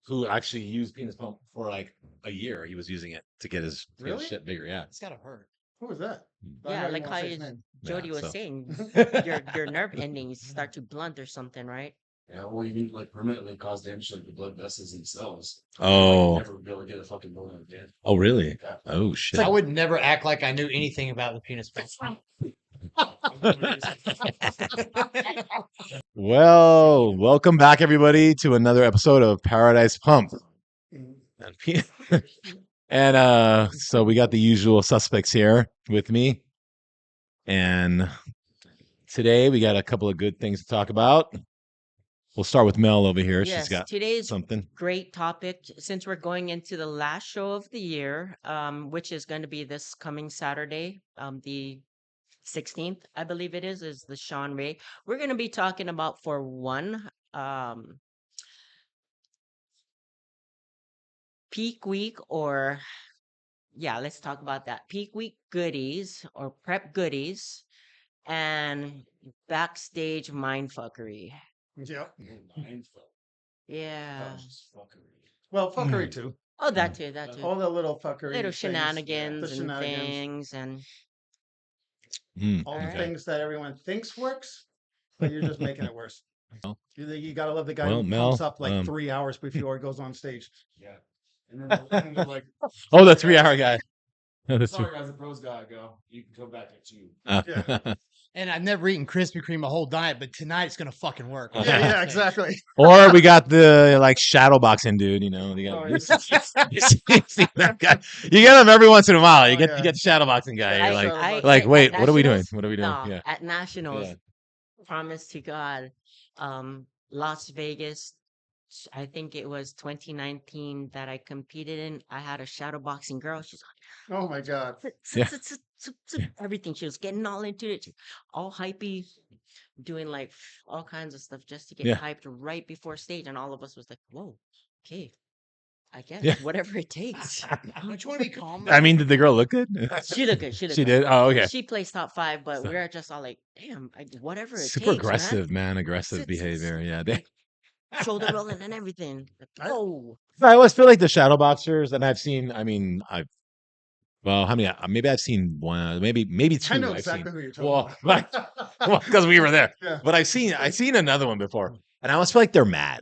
who actually used penis pump for like a year. He was using it to get his shit bigger. Yeah. It's gotta hurt. Who was that? I Yeah, know you like won't how say his name. Jody was so. saying, your nerve endings start to blunt or something, right? Yeah, or you like permanently cause damage to like the blood vessels themselves. Oh. Never be able to get a fucking bone again. Oh, really? Yeah. Oh, shit. I would never act like I knew anything about the penis pump. Well, welcome back, everybody, to another episode of Paradise Pump. And so we got the usual suspects here with me. And today we got a couple of good things to talk about. We'll start with Mel over here. Yes, She's got today's something. great topic since we're going into the last show of the year, which is going to be this coming Saturday, the 16th, I believe it is the Sean Ray. We're going to be talking about for one, peak week or yeah, let's talk about that. Peak week goodies or prep goodies and backstage mindfuckery. Yep. Yeah. Well, fuckery too. Oh, that too, that too. All the little fuckery. Little things, shenanigans the and shenanigans, things and all Alright. the things that everyone thinks works, but you're just making it worse. Well- You gotta love the guy Well, who Mel, pumps up like 3 hours before he goes on stage. Yeah. And then they're like, Oh, the 3-hour guy. Oh, the sorry guys, the pros gotta go. You can come back at 2. Yeah. And I've never eaten Krispy Kreme a whole diet, but tonight it's gonna fucking work. Yeah, exactly. Or we got the like shadow boxing dude, you know. You got Oh, you see that guy. You get him every once in a while. You Oh, get yeah. the shadow boxing guy. You're like, wait, at what are we doing? Nationals- What are we doing? No, Yeah. at Nationals, Yeah. promise to God, Las Vegas, I think it was 2019 that I competed in. I had a shadow boxing girl. She's Oh my God. Yeah. everything. She was getting all into it, all hypey, doing like all kinds of stuff just to get Yeah. hyped right before stage. And all of us was like, whoa, okay, I guess Yeah. whatever it takes. Don't you want to be calm? I mean, did the girl look good? She looked good. She looked She good. did. Oh, okay. She placed top 5, but So- we're just all like, damn, whatever it Super takes, aggressive, man. Aggressive It's- it's- behavior. Yeah. They, man. Shoulder rolling and everything. Like, oh, I always feel like the shadow boxers, and I've seen. I mean, well, how many? Maybe I've seen one. Maybe two. I know I've exactly seen. who you're talking Well, about. because we were there. Yeah. But I've seen another one before, and I always feel like they're mad.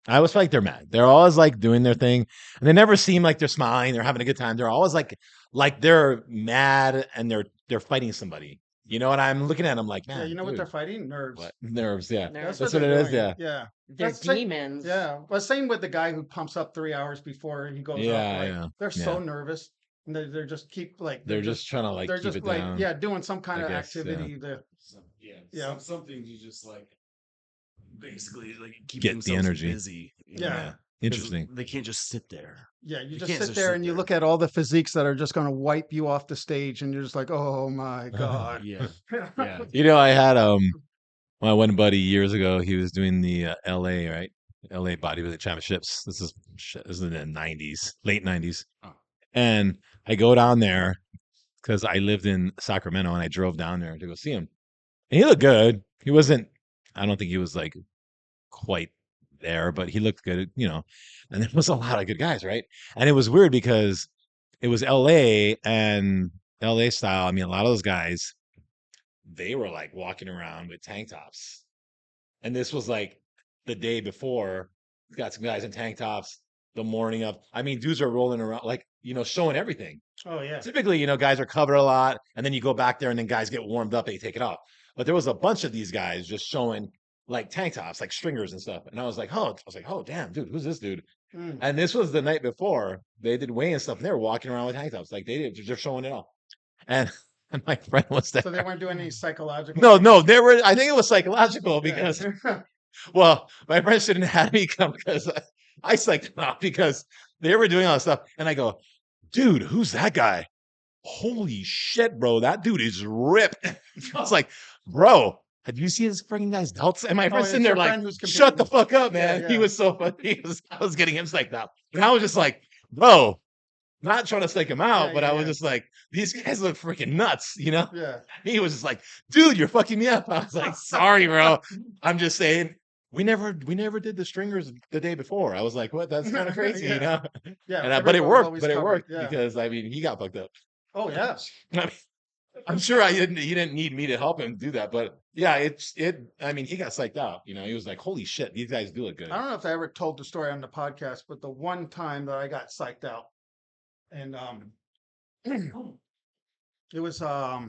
I always feel like they're mad. They're always like doing their thing, and they never seem like they're smiling. They're having a good time. They're always like they're mad and they're fighting somebody. You know what I'm looking at? I'm like, man, Yeah, you know what dude, they're fighting? Nerves. what? Nerves. Yeah, nerves. That's what it they're is, doing. yeah. Yeah. They're That's like- demons. Yeah. Well, same with the guy who pumps up 3 hours before he goes Yeah, up. Like, yeah, they're so nervous. And they're just keep like They're just trying to like they're keep just it like down. doing some kind I of guess, yeah. activity that Yeah. Some things you just like basically like keep Get the themselves energy. busy. you Yeah. know, 'cause Interesting. They can't just sit there. yeah, you You just can't sit just there sit and you there. look at all the physiques that are just going to wipe you off the stage and you're just like, "Oh my god." Yeah. Yeah. You know, I had my one buddy years ago. He was doing the LA, right? LA bodybuilding championships. This is in the '90s, late '90s, Oh. and I go down there because I lived in Sacramento and I drove down there to go see him. And he looked good. He wasn't. I don't think he was like quite there, but he looked good, you know. And there was a lot of good guys, right? And it was weird because it was LA and LA style. I mean, a lot of those guys, they were like walking around with tank tops. And this was like the day before. Got some guys in tank tops the morning of. I mean, dudes are rolling around, like, you know, showing everything. Oh yeah. Typically, you know, guys are covered a lot, and then you go back there, and then guys get warmed up, and they take it off. But there was a bunch of these guys just showing like tank tops, like stringers and stuff. And I was like, oh, damn, dude, who's this dude? Mm. And this was the night before they did weigh and stuff, and they were walking around with tank tops, like they did, just showing it off. And my friend was there. So they weren't doing any psychological No, they were. I think it was psychological because, Yeah. well, my friend shouldn't have me come because I psyched them out because they were doing all this stuff, and I go, dude, who's that guy? Holy shit, bro, that dude is ripped. I was like, bro, have you seen this freaking guy's delts? And my friend's it's sitting there your like, friend who's shut the competing. fuck up, Yeah, man. yeah. He was so funny. I was getting him psyched out. And I was just like, bro, not trying to psych him out, Yeah, but yeah, I was yeah. just like, these guys look freaking nuts, you know? Yeah. He was just like, dude, you're fucking me up. I was like, sorry, bro. I'm just saying, we never did the stringers the day before. I was like, what? That's kind of crazy, you know? Yeah, But it everyone was worked. always But it covered, worked yeah. because I mean, he got fucked up. Oh yeah. I mean, I'm sure I didn't. He didn't need me to help him do that, but yeah, I mean, he got psyched out. You know, he was like, "Holy shit, these guys do look good." I don't know if I ever told the story on the podcast, but the one time that I got psyched out, and it was I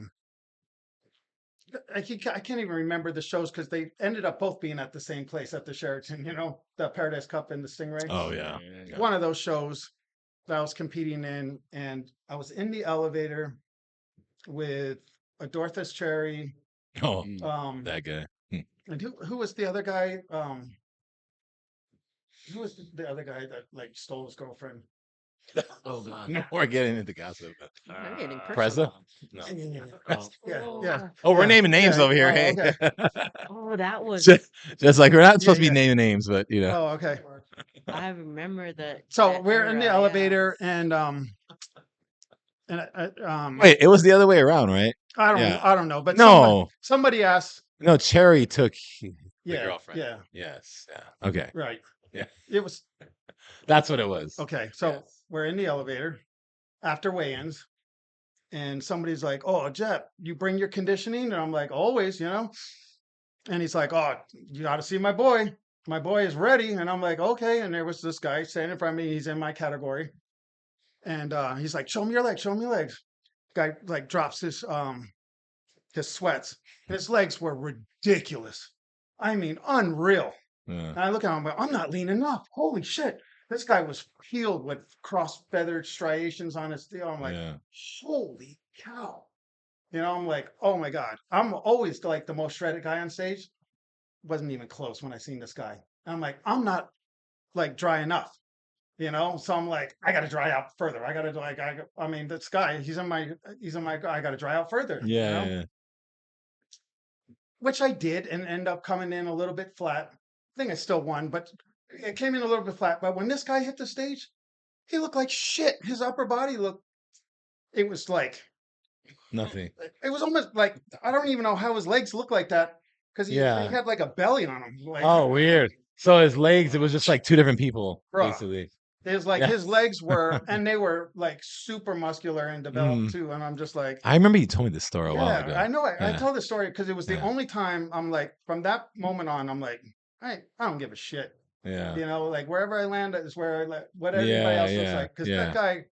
can't even remember the shows because they ended up both being at the same place at the Sheraton. You know, the Paradise Cup and the Stingray. Oh yeah. Yeah. One of those shows that I was competing in, and I was in the elevator with Adorthus Cherry. Oh, That that guy. Hmm. and who was the other guy? Who was the other guy that like stole his girlfriend? Oh god. No, we're getting into gossip. We're getting Preza? personal. No. Yeah. Oh, we're Yeah, naming names yeah, over here. oh, Hey, okay. Oh, that was. just like we're not supposed to be yeah. naming names, but you know. Oh, okay. I remember that. So that we're in the era, yeah. elevator, and Wait, it was the other way around, right? yeah. I don't know, but No. somebody asked. No, Cherry took the Yeah, girlfriend. yeah, Yes. Yeah. Okay. right. Yeah. It was That's what it was. okay. So Yes. we're in the elevator after weigh-ins, and somebody's like, "Oh, Jet, you bring your conditioning?" And I'm like, "Always, you know." And he's like, "Oh, you got to see my boy. My boy is ready." And I'm like, "Okay." And there was this guy standing in front of me. He's in my category, and he's like, "Show me your legs. Show me your legs." Guy like drops his sweats. His legs were ridiculous. I mean, unreal. Yeah. And I look at him, I'm like, I'm not lean enough. Holy shit. This guy was peeled with cross feathered striations on his deal. I'm like, Yeah. holy cow. You know, I'm like, oh my God. I'm always like the most shredded guy on stage. Wasn't even close when I seen this guy. And I'm like, I'm not like dry enough. You know, so I'm like, I got to dry out further. I got to like, I mean, this guy, he's in my, I got to dry out further. You Yeah. know? Yeah. Which I did and end up coming in a little bit flat. I think I still won, but it came in a little bit flat. But when this guy hit the stage, he looked like shit. His upper body looked, it was like, Nothing. it was almost like, I don't even know how his legs look like that because he Yeah. had like a belly on him. Like, Oh, weird. So his legs, it was just like two different people, Bruh. basically. it was like Yeah. his legs were, and they were like super muscular and developed Mm. too. And I'm just like, I remember you told me this story a while yeah, ago. I know. I Yeah. told the story because it was the Yeah. only time I'm like, from that moment on, I'm like, I don't give a shit. Yeah. You know, like wherever I land is where I let what everybody Yeah, else looks yeah, like. Because yeah. that guy,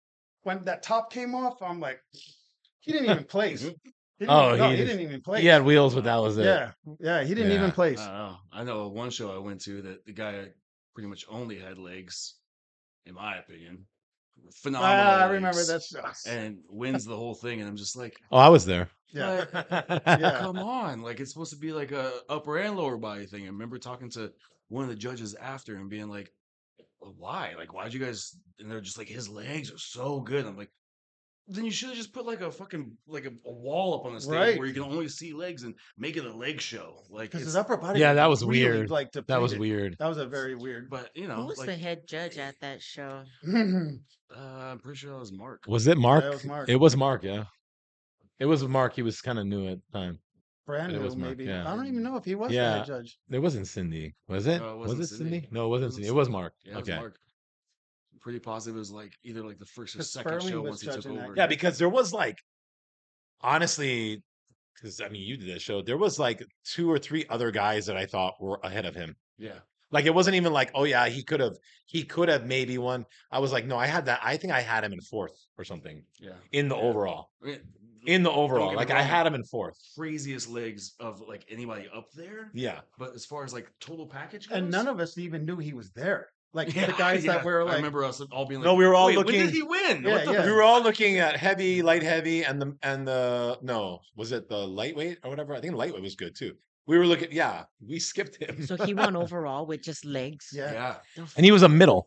when that top came off, I'm like, he didn't even place. He didn't Oh, even, no, he he just- didn't even place. He had wheels, but that was it. Yeah, yeah, he didn't even Yeah. place. I don't know. I know one show I went to that the guy pretty much only had legs, in my opinion. Phenomenal. I remember legs, that. and wins the whole thing. And I'm just like, Oh, I was there. Yeah, yeah. Come on. Like, it's supposed to be like a upper and lower body thing. I remember talking to one of the judges after and being like, well, why? Like, why'd you guys? And they're just like, his legs are so good. I'm like, then you should have just put like a fucking like a wall up on the stage Right. where you can only see legs and make it a leg show. Like, because it's, his upper body. Yeah, that was really, weird. Like That was depleted. weird. That was a very weird. but you Who know, was like, the head judge at that show? I'm pretty sure that was Mark. Was it Mark? Yeah, it was Mark. It was Mark, yeah. It was Mark. He was kind of new at the time. Brand It new, was Mark, maybe. yeah. I don't even know if he was the Yeah. head judge. It wasn't Cindy. Was it? No, it was wasn't it Cindy? Cindy. No, it wasn't It Cindy. was It was Mark. Yeah, it was Okay. Mark. Pretty positive it was like either like the first or 'Cause second Sperling show was once he took judging that. over. Yeah, because there was like, honestly, because I mean, you did this show. There was like 2 or 3 other guys that I thought were ahead of him. Yeah. Like it wasn't even like, oh yeah, he could have maybe won. I was like, no, I had that. I think I had him in 4th or something Yeah. in the Yeah. overall. I mean, In the don't overall, get me like I wrong, had him in 4th. craziest legs of like anybody up there. Yeah. But as far as like total package goes, And none of us even knew he was there. Like yeah, the guys that were I like, remember us all being like, No, we were all "Wait, looking. When did he win? Yeah, What the yeah. We f-" were all looking at heavy, light heavy, and the no, was it the lightweight or whatever? I think lightweight was good too. We were looking, yeah, we skipped him. So he won overall with just legs. yeah, Yeah. The And he was a middle,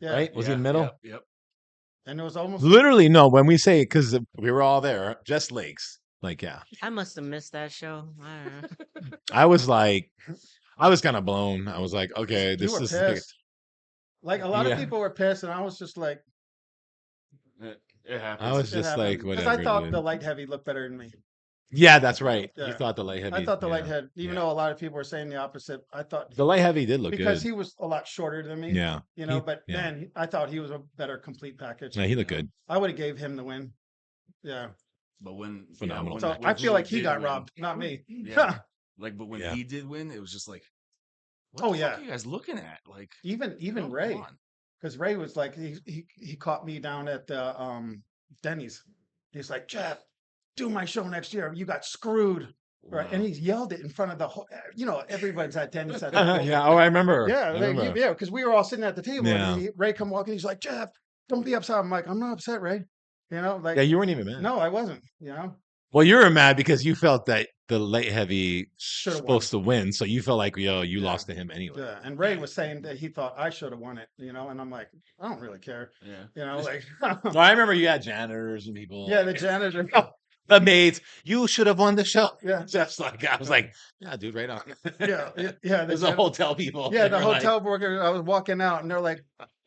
yeah. right? Was he yeah, middle? Yep. And it was almost Literally, no. When we say, because we were all there, just legs. Like, yeah. I must have missed that show. I don't know. I was like, I was kind of blown. I was like, okay, you this were is pissed. Like a lot Yeah. of people were pissed, and I was just like, It happens. I was it just happened. like, Because whatever. I thought dude. the light heavy looked better than me. Yeah, that's right. You Yeah. thought the light I heavy. thought the Yeah. light head, even Yeah. though a lot of people were saying the opposite, I thought The light heavy did look because good. he was a lot shorter than me, Yeah. you know, He- but yeah. man, I thought he was a better complete package. Yeah, he you looked know. good. I would have gave him the win. Yeah. But when Phenomenal. when, So when I feel he like he did got win, robbed, not me. yeah, like but when Yeah. he did win, it was just like, what Oh, the yeah. fuck are you guys looking at? Like, Even come Ray, on. because Ray was like he caught me down at the Denny's. He's like, Jeff, do my show next year. You got screwed. Right. And Wow. he yelled it in front of the whole, everybody's at Denny's at that point. Yeah. Oh, I remember. Yeah, I remember. yeah, because we were all sitting at the table Yeah. and Ray come walking. He's like, Jeff, don't be upset. I'm like, I'm not upset, Ray. You know, like, Yeah, you weren't even mad. no, I wasn't. You know, Well, you were mad because you felt that the light heavy should have won. supposed to win, so you felt like, yo, you Yeah. lost to him anyway. Yeah, and Ray was saying that he thought I should have won it. You know, and I'm like, I don't really care. Yeah. You know, like, Well, I remember you had janitors and people. yeah, the janitor. The maids. You should have won the show. Yeah. Just like I was like, yeah, dude, right on. Yeah, yeah. There's the hotel people. Yeah, They the were like, hotel worker. I was walking out, and they're like,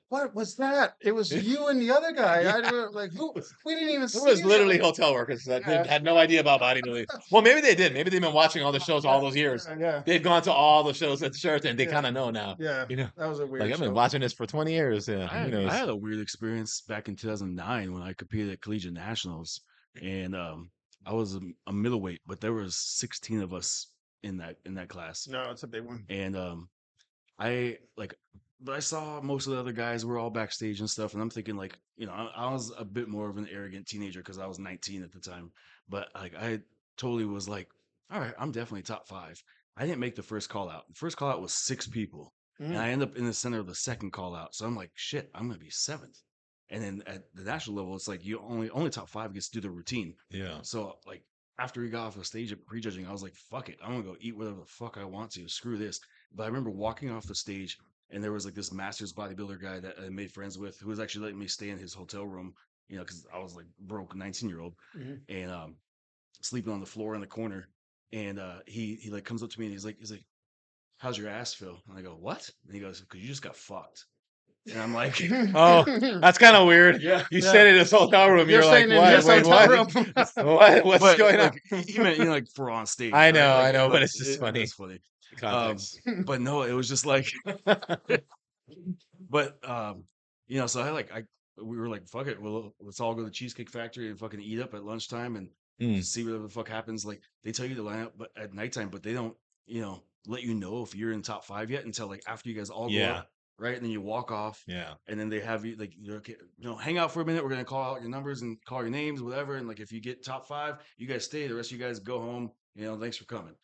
"What was that? It was you and the other guy." I was like, "Who? We didn't even It see." was each literally other." hotel workers that Yeah. had no idea about bodybuilding. Well, maybe they did. Maybe they've been watching all the shows all those years. Yeah, They've gone to all the shows at Sheraton. They Yeah. kind of know now. yeah. You know, That was a weird. like I've been show. watching this for 20 years. Yeah, I who knows? had a weird experience back in 2009 when I competed at collegiate nationals, and I was a middleweight, but there was 16 of us in that class, No, it's a big one. and I like, but I saw most of the other guys were all backstage and stuff, and I'm thinking like, I was a bit more of an arrogant teenager because I was 19 at the time, but like I totally was like, all right, I'm definitely top 5. I didn't make the first call out. The first call out was 6 people. And I end up in the center of the second call out. So I'm like, shit, I'm gonna be 7th. And then at the national level, it's like you only top 5 gets to do the routine. Yeah. So like after we got off the stage at prejudging, I was like, fuck it, I'm gonna go eat whatever the fuck I want to. Screw this. But I remember walking off the stage and there was like this masters bodybuilder guy that I made friends with who was actually letting me stay in his hotel room, because I was like broke 19-year-old Mhm. and sleeping on the floor in the corner. And he like comes up to me and he's like, how's your ass feel? And I go, what? And he goes, because you just got fucked. And I'm like, Oh, that's kind of weird. yeah. You Yeah. stayed in his hotel room. You're You're like, staying in what? his Wait, hotel what? room. What's But going on? like, he meant, like for on stage. I right? know, Like, I know, but like, it's just funny. It's funny. Context. But no, it was just like, but so we were like, fuck it, well, let's all go to the Cheesecake Factory and fucking eat up at lunchtime and Mm. see whatever the fuck happens. Like they tell you to line up, but at nighttime, but they don't, let you know if you're in top 5 yet until like after you guys all go Yeah. up, right? And then you walk off, Yeah. and then they have you like, okay, hang out for a minute. We're gonna call out your numbers and call your names, whatever. And like if you get top 5, you guys stay. The rest of you guys go home. Thanks for coming.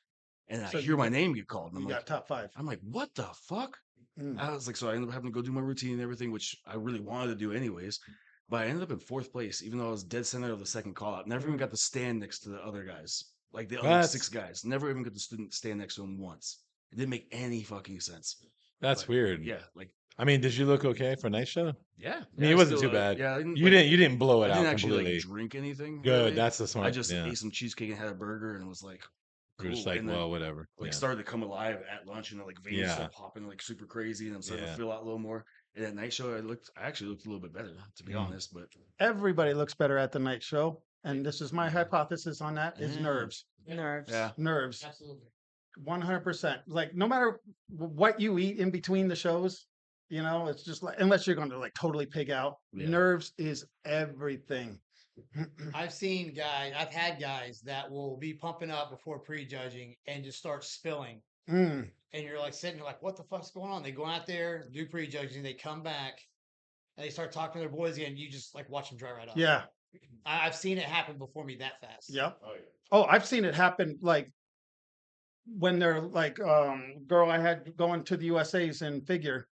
And So I you hear my got- name get called, and You I'm got like, top 5. I'm like, what the fuck? Mm. I was like, so I ended up having to go do my routine and everything, which I really wanted to do anyways. But I ended up in 4th place, even though I was dead center of the second call out. Never even got to stand next to the other guys, like the other That's- 6 guys. Never even got to stand next to them once. It didn't make any fucking sense. That's But, weird. Yeah, like I mean, did you look okay for night show? yeah. I mean, it wasn't too still, bad. Yeah, I You didn't blow it I didn't out actually completely. like drink anything. Good. really. That's the smart. I just yeah. ate some cheesecake and had a burger and was like, You're just cool. like, And then, well, whatever. like Yeah. started to come alive at lunch, like veins Yeah. started popping like super crazy, and I'm starting Yeah. to feel out a little more. And at night show, I actually looked a little bit better, to be Mm. honest. But Everybody looks better at the night show, and this is my Yeah. hypothesis on that: is Mm. nerves. Nerves. yeah, Nerves. Absolutely. 100%. Like no matter what you eat in between the shows, it's just like unless you're going to like totally pig out. Yeah. Nerves is everything. I've had guys that will be pumping up before prejudging and just start spilling. Mm. And you're like sitting there like, what the fuck's going on? They go out there, do prejudging, they come back, and they start talking to their boys again. You just like watch them dry right off. Yeah. I've seen it happen before me that fast. Yep. oh, yeah. Oh, I've seen it happen like when they're like girl I had going to the USA's in figure.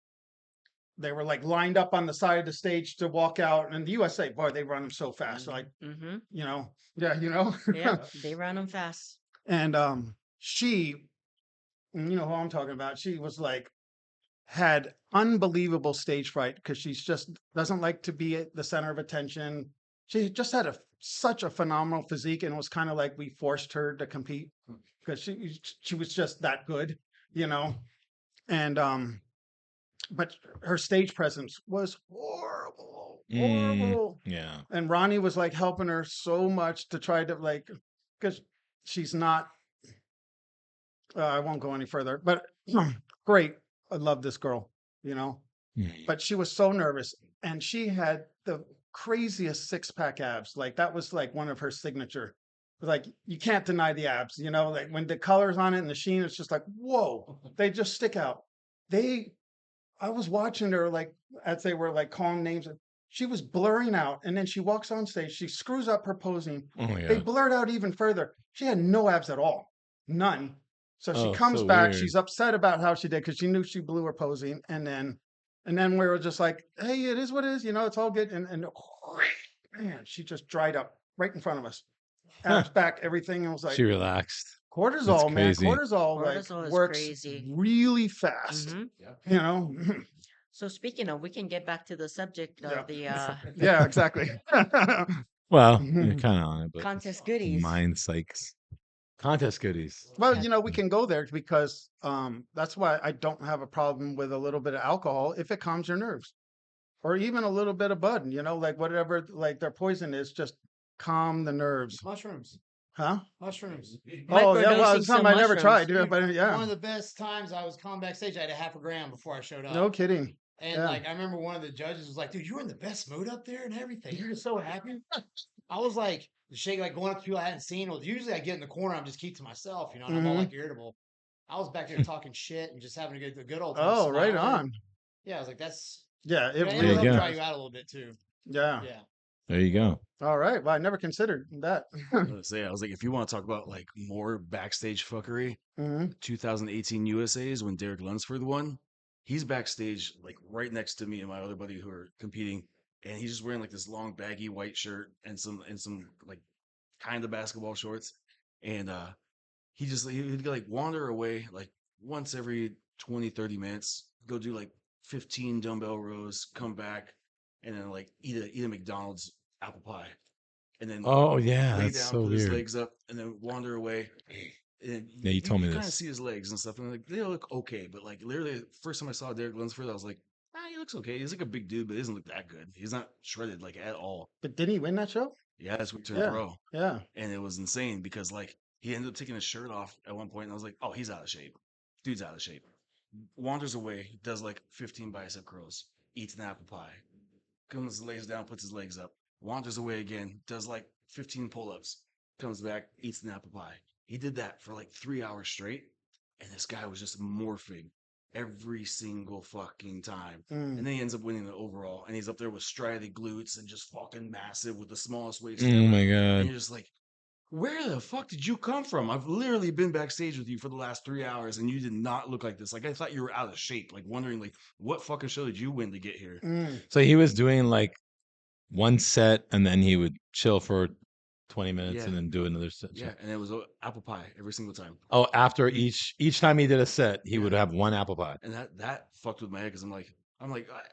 They were like lined up on the side of the stage to walk out, and the USA, boy, they run them so fast. Like, Mm-hmm. yeah, Yeah, they run them fast. And she, you know who I'm talking about, she was like, had unbelievable stage fright because she's just doesn't like to be at the center of attention. She just had such a phenomenal physique, and it was kind of like we forced her to compete because she was just that good, and but her stage presence was horrible. Yeah. And Ronnie was like helping her so much to try to like, because she's not. I won't go any further, but great. I love this girl, you know. Mm. But she was so nervous, and she had the craziest six-pack abs. Like that was like one of her signature. Like you can't deny the abs, you know. Like when the colors on it and the sheen, it's just like whoa. They just stick out. They I was watching her like as they were like calling names. She was blurring out, and then she walks on stage. She screws up her posing. Oh my They god. blurred out even further. She had no abs at all, none. So she Oh, comes so back. weird. She's upset about how she did because she knew she blew her posing, and then we were just like, "Hey, it is what it is. You know, it's all good." And man, she just dried up right in front of us. Huh. Abs back, everything. I was like, She relaxed. That's cortisol, man. crazy. Cortisol like Cortisol is works crazy. really fast. Hmm. You know. So speaking of, we can get back to the subject Yeah. of the Yeah, exactly. Well, you're Mhm. kind of on it, but contest goodies. mind psychs. Contest goodies. Well, you know, we can go there because that's why I don't have a problem with a little bit of alcohol if it calms your nerves, or even a little bit of bud. You know, like whatever, like their poison is, just calm the nerves, Mushrooms. huh? Mushrooms. Oh yeah, well, Microdosing it's some something I never tried, mushrooms. dude, but yeah, One of the best times I was calling backstage, I had a half a gram before I showed up. no kidding. And Yeah. like I remember one of the judges was like, dude, you were in the best mood up there and everything. You're just so happy. I was like shaking, like going up to people I hadn't seen. Well, usually I get in the corner, I'm just keep to myself, you know, and I'm all Mhm. like irritable. I was back there talking shit and just having a good old time. Oh, right smiling. on. Yeah, I was like, that's Yeah, it it There you will really go. dry does. you out a little bit too. Yeah. Yeah. There you go. All right. Well, I never considered that. I was gonna say, I was like, if you want to talk about like more backstage fuckery, Hmm. 2018 USA's when Derek Lunsford won, he's backstage like right next to me and my other buddy who are competing, and he's just wearing like this long baggy white shirt and some like kind of basketball shorts, and he'd like wander away like once every 20-30 minutes, go do like 15 dumbbell rows, come back, and then like eat a McDonald's apple pie, and then Oh yeah, lay that's down, so put his weird. legs up, and then wander away. And Yeah, you told me kind of this. see his legs and stuff, and like they look okay, but like literally, first time I saw Derek Lunsford, I was like, he looks okay. He's like a big dude, but he doesn't look that good. He's not shredded like at all. But did he win that show? Yeah, that's what he turned Yeah. pro, Yeah. and it was insane because like he ended up taking his shirt off at one point, and I was like, oh, he's out of shape. Dude's out of shape. Wanders away, does like 15 bicep curls, eats an apple pie, comes, lays down, puts his legs up, wanders away again, does like 15 pull-ups, comes back, eats an apple pie. He did that for like 3 hours straight, and this guy was just morphing every single fucking time. And Mm. then he ends up winning the overall, and he's up there with striated glutes and just fucking massive with the smallest waist Oh ever. my And god. you're just like, where the fuck did you come from? I've literally been backstage with you for the last 3 hours, and you did not look like this. Like I thought you were out of shape. Like wondering, like what fucking show did you win to get here? Mm. So he was doing like one set and then he would chill for 20 minutes Yeah. and then do another set. Yeah, and it was apple pie every single time. Oh, after each time he did a set, he would Yeah. have one apple pie. And that fucked with my head because I'm like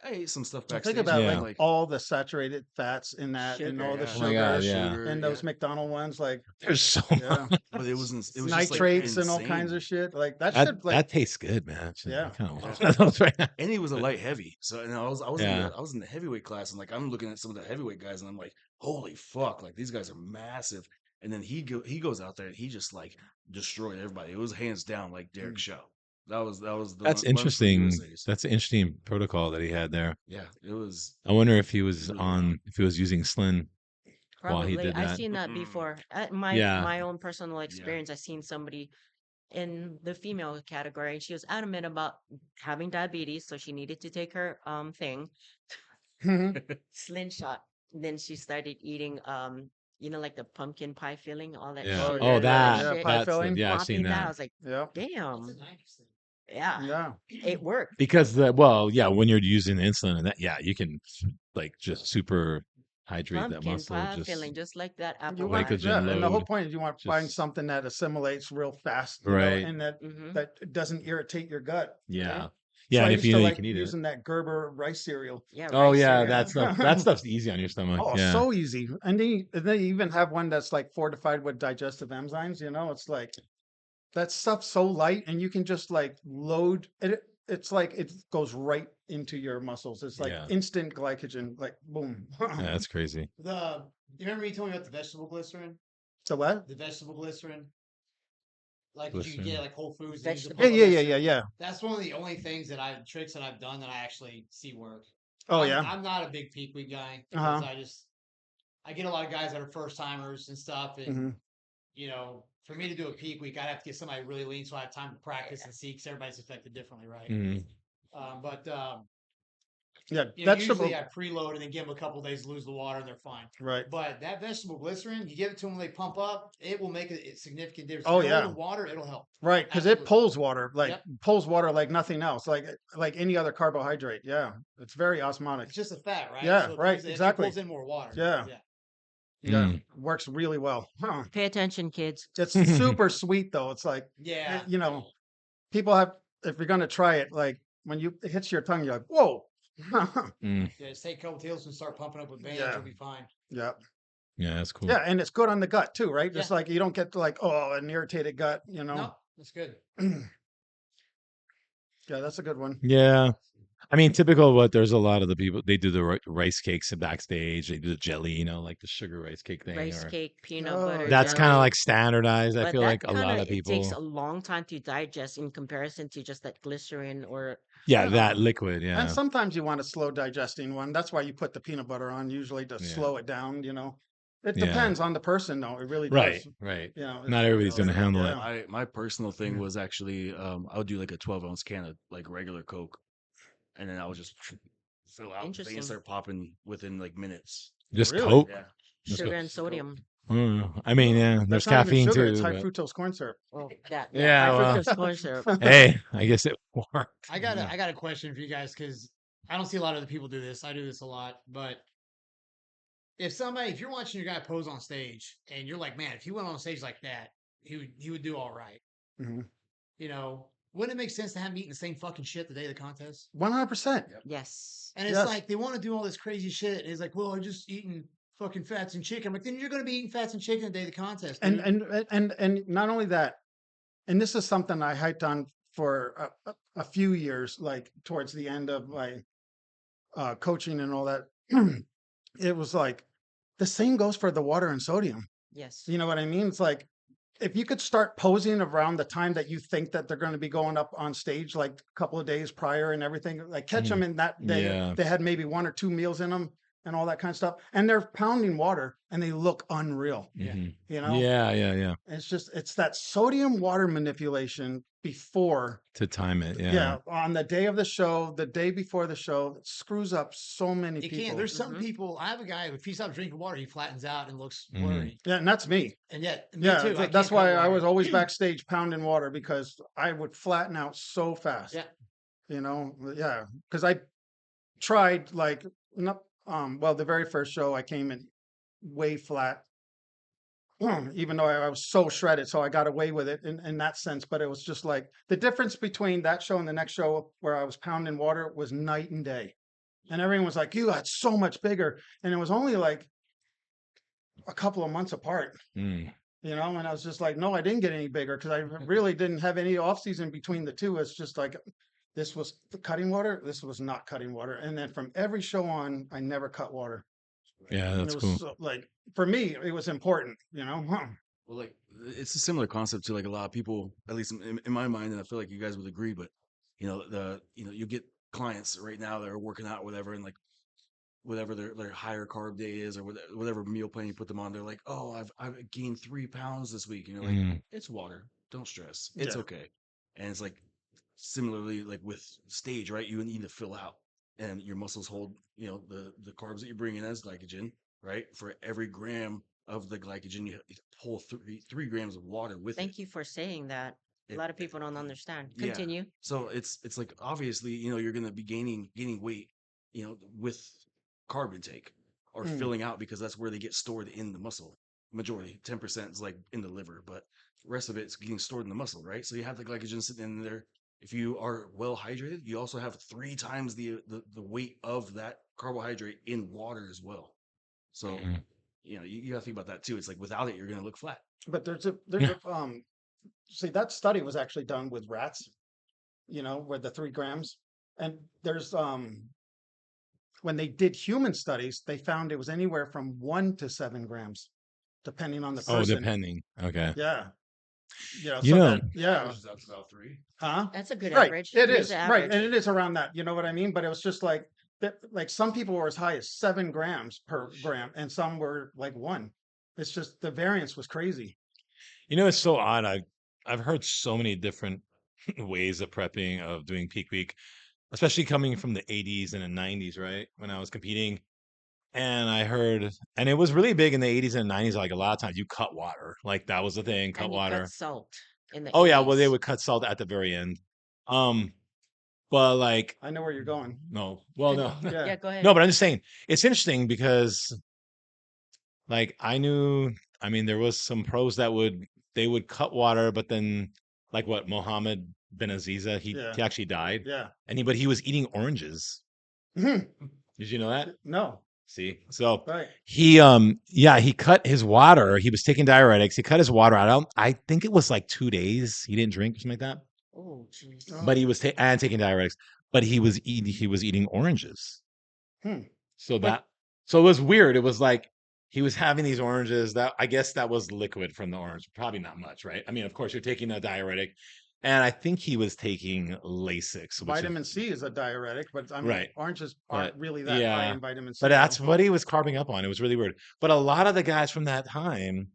I ate some stuff Well, backstage. think about Yeah. like like all the saturated fats in that, and all the yeah, Oh my God, sugar, yeah. and those McDonald's ones, like There's so yeah, much. but it was just nitrates like and all kinds of insane. shit. Like that That should like that tastes good, man. Yeah. I kind of Yeah. want those right now. And he was a light heavy, so and I was Yeah. I was in the heavyweight class, and like I'm looking at some of the heavyweight guys, and I'm like, holy fuck, like these guys are massive. And then he goes out there and he just like destroyed everybody. It was hands down like Derek's show. That was the That's Lunsford interesting. USA's. That's an interesting protocol that he had there. Yeah, it was. I wonder if he was Really on if he was using Slin while he Probably. did I've that. seen that Mm. before. At Yeah. my own personal experience, I've seen somebody in the female category, and she was adamant about having diabetes, so she needed to take her thing, slingshot. Then she started eating like the pumpkin pie filling, all that Yeah. Oh, sugar, yeah, Oh, all that. yeah, shit, pie That's filling. yeah. I've seen popping that. I that. was like, yeah, damn, That's a 90s thing. yeah, yeah. it worked. Because when you're using insulin and that, yeah, you can like just super hydrate that Pumpkin muscle. pie Just filling, just like that You apple want, pie. glycogen yeah, and the whole load. point is you want to find Just something that assimilates real fast, you know, right. and that Hmm. that doesn't irritate your gut. Yeah. So Yeah, I and if used you to know you like can eat it. using that Gerber rice cereal. Yeah, Oh rice yeah, cereal. that stuff's easy on your stomach. Oh, Yeah. so easy. And they even have one that's like fortified with digestive enzymes, you know, it's like that stuff's so light and you can just like load it. It's like it goes right into your muscles. It's like Yeah. instant glycogen, like boom. Yeah, that's crazy. You remember you told me about the vegetable glycerin? So what? The vegetable glycerin? Like if you can get like Whole Foods and use the Vegetable Yeah, yeah, yeah, glycerin. yeah. That's one of the only things that tricks that I've done that I actually see work. Oh I'm, yeah. I'm not a big peak week guy Uh because huh. I get a lot of guys that are first timers and stuff, and Hmm. for me to do a peak week, I'd have to get somebody really lean so I have time to practice and see because everybody's affected differently, right? Mm. But Yeah, usually vegetable. I preload and then give them a couple days to lose the water and they're fine. Right. But that vegetable glycerin, you give it to them when they pump up, it will make a significant difference. Oh If you're yeah. holding water, it'll help. Right, because it Absolutely. pulls water like nothing else, like any other carbohydrate. Yeah, it's very osmotic. It's just a fat, right? Yeah, So right, it exactly. pulls in more water. Yeah, Yeah. yeah, Mm. works really well. Huh. Pay attention, kids. It's super sweet though. It's like, Yeah. people have, if you're gonna try it, like when it hits your tongue, you're like, whoa. Mm. Yeah. Just take a couple tablespoons and start pumping up with bands. Yeah. You'll be fine. Yeah, Yeah, that's cool. yeah, and it's good on the gut too, right? Yeah. Just like you don't get like, oh, an irritated gut. No, that's good. Yeah, that's a good one. Yeah. I mean, typical what there's a lot of the people they do the rice cakes at Backstage. They do the jelly, like the sugar rice cake thing, Rice or cake, peanut Oh, butter, that's kind of jelly. like standardized. I But feel that like a kind lot of of it takes people, a long time to digest in comparison to just that glycerin or yeah, Yeah. that liquid, And yeah, sometimes you want a slow digesting one. That's why you put the peanut butter on, usually to yeah, slow it down. It yeah. depends on the person, though. It really Right, does. right. It's, Not everybody's Like gonna handle it. yeah. my personal thing Mm. was actually I would do like a 12-ounce can of like regular Coke, and then I would just fill out the thing and interesting. start popping within like minutes. Just Really? Coke. Yeah, Just Sugar Coke. and just Coke. sodium. I mean, yeah, there's That's not even caffeine sugar. It's too, high but fructose corn syrup. Oh, that yeah, yeah, high well, fructose corn syrup. hey, I guess it worked. I got a question for you guys because I don't see a lot of other people do this. I do this a lot, but if you're watching your guy pose on stage and you're like, man, if he went on stage like that, he would do all right. Mhm. Wouldn't it make sense to have him eating the same fucking shit the day of the contest? 100%. Yes. And it's Yes. like they want to do all this crazy shit. And he's like, well, I'm just eating fucking fats and chicken. I'm like, then you're going to be eating fats and chicken the day of the contest. And, Dude. and not only that, and this is something I hyped on for a few years, like towards the end of my coaching and all that. It was like the same goes for the water and sodium. Yes. You know what I mean? It's like if you could start posing around the time that you think that they're going to be going up on stage, like a couple of days prior and everything, like catch them in that day. Yeah. They had maybe 1 or 2 meals in them and all that kind of stuff. And they're pounding water and they look unreal. Mhm. Yeah. Yeah. It's that sodium water manipulation before. To time it, Yeah. yeah. On the day of the show, the day before the show, it screws up so many It people. can't. There's some Mhm. people. I have a guy, if he stops drinking water, he flattens out and looks Mhm. blurry. Yeah, and that's me. And yet, me Yeah, too. I that's can't why cut I water. was always backstage pounding water because I would flatten out so fast. Yeah. Yeah, because I tried like not well, the very first show I came in way flat, even though I was so shredded, so I got away with it in that sense. But it was just like the difference between that show and the next show where I was pounding water was night and day. And everyone was like, "You got so much bigger," and it was only like a couple of months apart. Mm. And I was just like, no, I didn't get any bigger because I really didn't have any off season between the two. It's just like this was cutting water, this was not cutting water, and then from every show on, I never cut water. Yeah, And that's it was cool. so, like for me, it was important. Well, like it's a similar concept to like a lot of people, at least in my mind, and I feel like you guys would agree. But you get clients right now that are working out, whatever, and like whatever their higher carb day is or whatever meal plan you put them on, they're like, oh, I've gained 3 pounds this week, and you're like, Mm. it's water, don't stress, it's Yeah. okay. And it's like similarly like with stage, right? You need to fill out, and your muscles hold the carbs that you're bringing as glycogen, right? For every gram of the glycogen, you pull 3 grams of water with it. Thank you for saying that. A lot of people don't understand. Yeah. Continue. So it's like obviously you're going to be gaining weight with carb intake or Mm. filling out because that's where they get stored in the muscle. Majority 10% is like in the liver, but the rest of it's getting stored in the muscle, right? So you have the glycogen sitting in there. If you are well hydrated, you also have 3 times the weight of that carbohydrate in water as well. So Mhm. you got to think about that too. It's like without it, you're going to look flat. But there's a see, that study was actually done with rats, with the 3 grams, and there's when they did human studies, they found it was anywhere from 1 to 7 grams, depending on the Oh, person. depending. Okay. Yeah. You know, You so know, then yeah, Averages out to about 3. huh? That's a good Right, average. it 3 is is the right, and average. it is around that. You know what I mean? But it was just like that. Like some people were as high as 7 grams per gram, and some were like 1. It's just the variance was crazy. it's so odd. I've heard so many different ways of prepping, of doing peak week, especially coming from the 80s and the 90s, right? When I was competing. And I heard, and it was really big in the 80s and 90s. Like a lot of times you cut water. Like that was the thing, cut And you cut water. salt in the Oh yeah, well they 80s. would cut salt at the very end. Um, but like I know where you're going. no, well no. Yeah, Yeah, go ahead. No, but I'm just saying it's interesting because like I knew, I mean, there was some pros that would cut water, but then like what Mohammed Ben Aziza, yeah, he actually died, yeah. and but he was eating oranges. Mhm. Did you know that? No, See, so right. he yeah, he cut his water. He was taking diuretics. He cut his water out. I think it was like 2 days. He didn't drink or something like that. Oh, jeez. Oh. But he was and taking diuretics. But he was eating oranges. Hmm. So But so it was weird. It was like he was having these oranges that I guess that was liquid from the orange. Probably not much, right? I mean, of course, you're taking a diuretic, and I think he was taking Lasix, which is vitamin C is a diuretic, but I mean, right. oranges aren't But really that high yeah, in vitamin C. but though. that's what he was carving up on. It was really weird. But a lot of the guys from that time,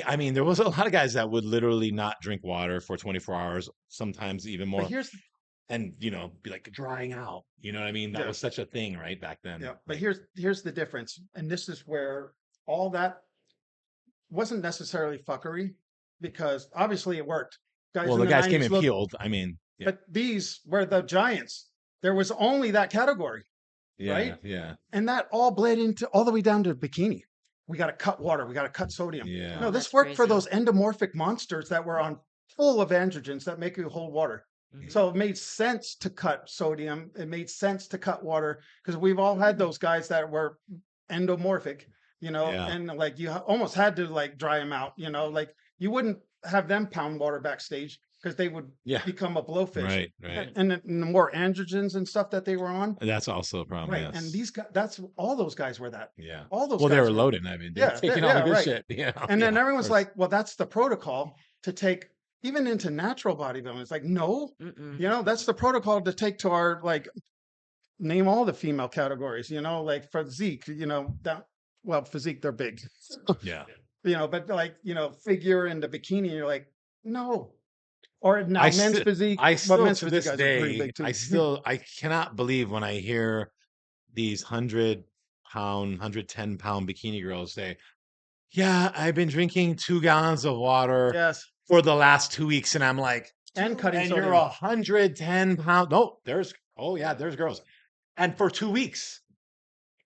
I mean, there was a lot of guys that would literally not drink water for 24 hours, sometimes even But more, here's and be like drying out. You know what I mean? That yeah, was such a thing, right, back then. yeah. But Like, here's the difference, and this is where all that wasn't necessarily fuckery, because obviously it worked. Guys well, in the the guys came '90s in looked, peeled. I mean, yeah, but these were the giants. There was only that category, yeah, right? yeah, And that all bled into all the way down to bikini. We got to cut water. We got to cut sodium. yeah. No, Oh, this that's worked for crazy. those endomorphic monsters that were on full of androgens that make you hold water. Mhm. So it made sense to cut sodium. It made sense to cut water because we've all had those guys that were endomorphic, Yeah. and like you almost had to like dry them out, like you wouldn't have them pound water backstage because they would Yeah. become a blowfish. Right. Right. And the more androgens and stuff that they were on, That's also a problem. right? Yes. And these guys, that's all those guys were that. Yeah. All those Well, they guys were were. loading. I mean, they were Yeah, taking all the yeah, good right. shit. And then Yeah, of everyone's course. like, well, that's the protocol to take even into natural bodybuilding. It's like, no, Mm-mm. that's the protocol to take to our like name all the female categories, like physique, that well, physique, they're big. Yeah. But like, figure and the bikini, you're like, no. Or now I men's still, physique, I well, still men's to physique this guys are pretty day, big too. I cannot believe when I hear these 100-pound, 110-pound bikini girls say, "Yeah, I've been drinking 2 gallons of water Yes. for the last 2 weeks," and I'm like, And "Dude, cutting and you're sodium. 110 pounds." No, there's girls, and for 2 weeks.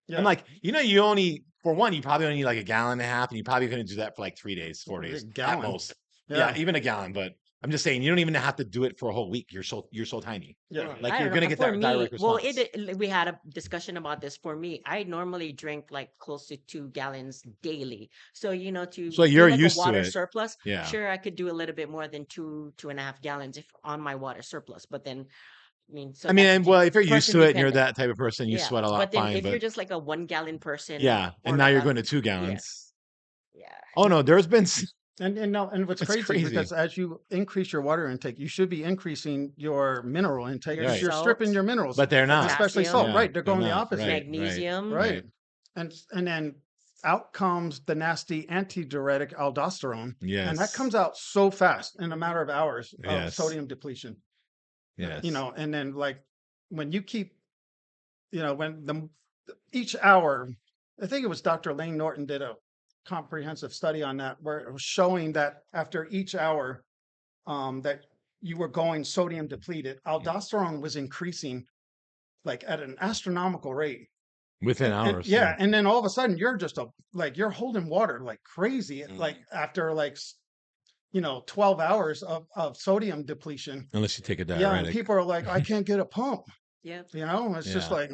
Yeah. I'm like, you only for one, you probably only need like a gallon and a half, and you probably couldn't do that for like 3 days, 4 days A at gallon. most. Yeah. Yeah, even a gallon. But I'm just saying, you don't even have to do it for a whole week. You're so tiny. Yeah. Like I you're don't know. gonna get For that me, direct well, response. we had a discussion about this. For me, I normally drink like close to 2 gallons daily. So, to So do you're like a used to water it. surplus, Yeah. sure, I could do a little bit more than 2.5 gallons if on my water surplus. But then, I mean, so I mean, that's and well, if you're used person to it and you're dependent. that type of person, you Yeah. sweat a lot But then fine. if you're But just like a 1 gallon person yeah, and or now like you're a, going to 2 gallons. yes. Yeah. Oh no, there's been And what's it's crazy, crazy. because as you increase your water intake, you should be increasing your mineral intake Your because you're Right. stripping salt, your minerals, But they're not. especially salt. potassium, Yeah, Right? They're they're going the not. opposite. Right, magnesium. Right. right. And then out comes the nasty antidiuretic aldosterone, and that Yes. comes out so fast in a matter of hours of Yes. sodium depletion. Yes. And then like when you keep, when each hour, I think it was Dr. Lane Norton did a comprehensive study on that where it was showing that after each hour, that you were going sodium depleted, aldosterone was increasing like at an astronomical rate. Within And hours. yeah, and then all of a sudden you're just you're holding water like crazy, Mm. like after 12 hours of sodium depletion. Unless you take a Yeah, and diuretic. people are like, I can't get a pump. Yep. It's just Yeah. like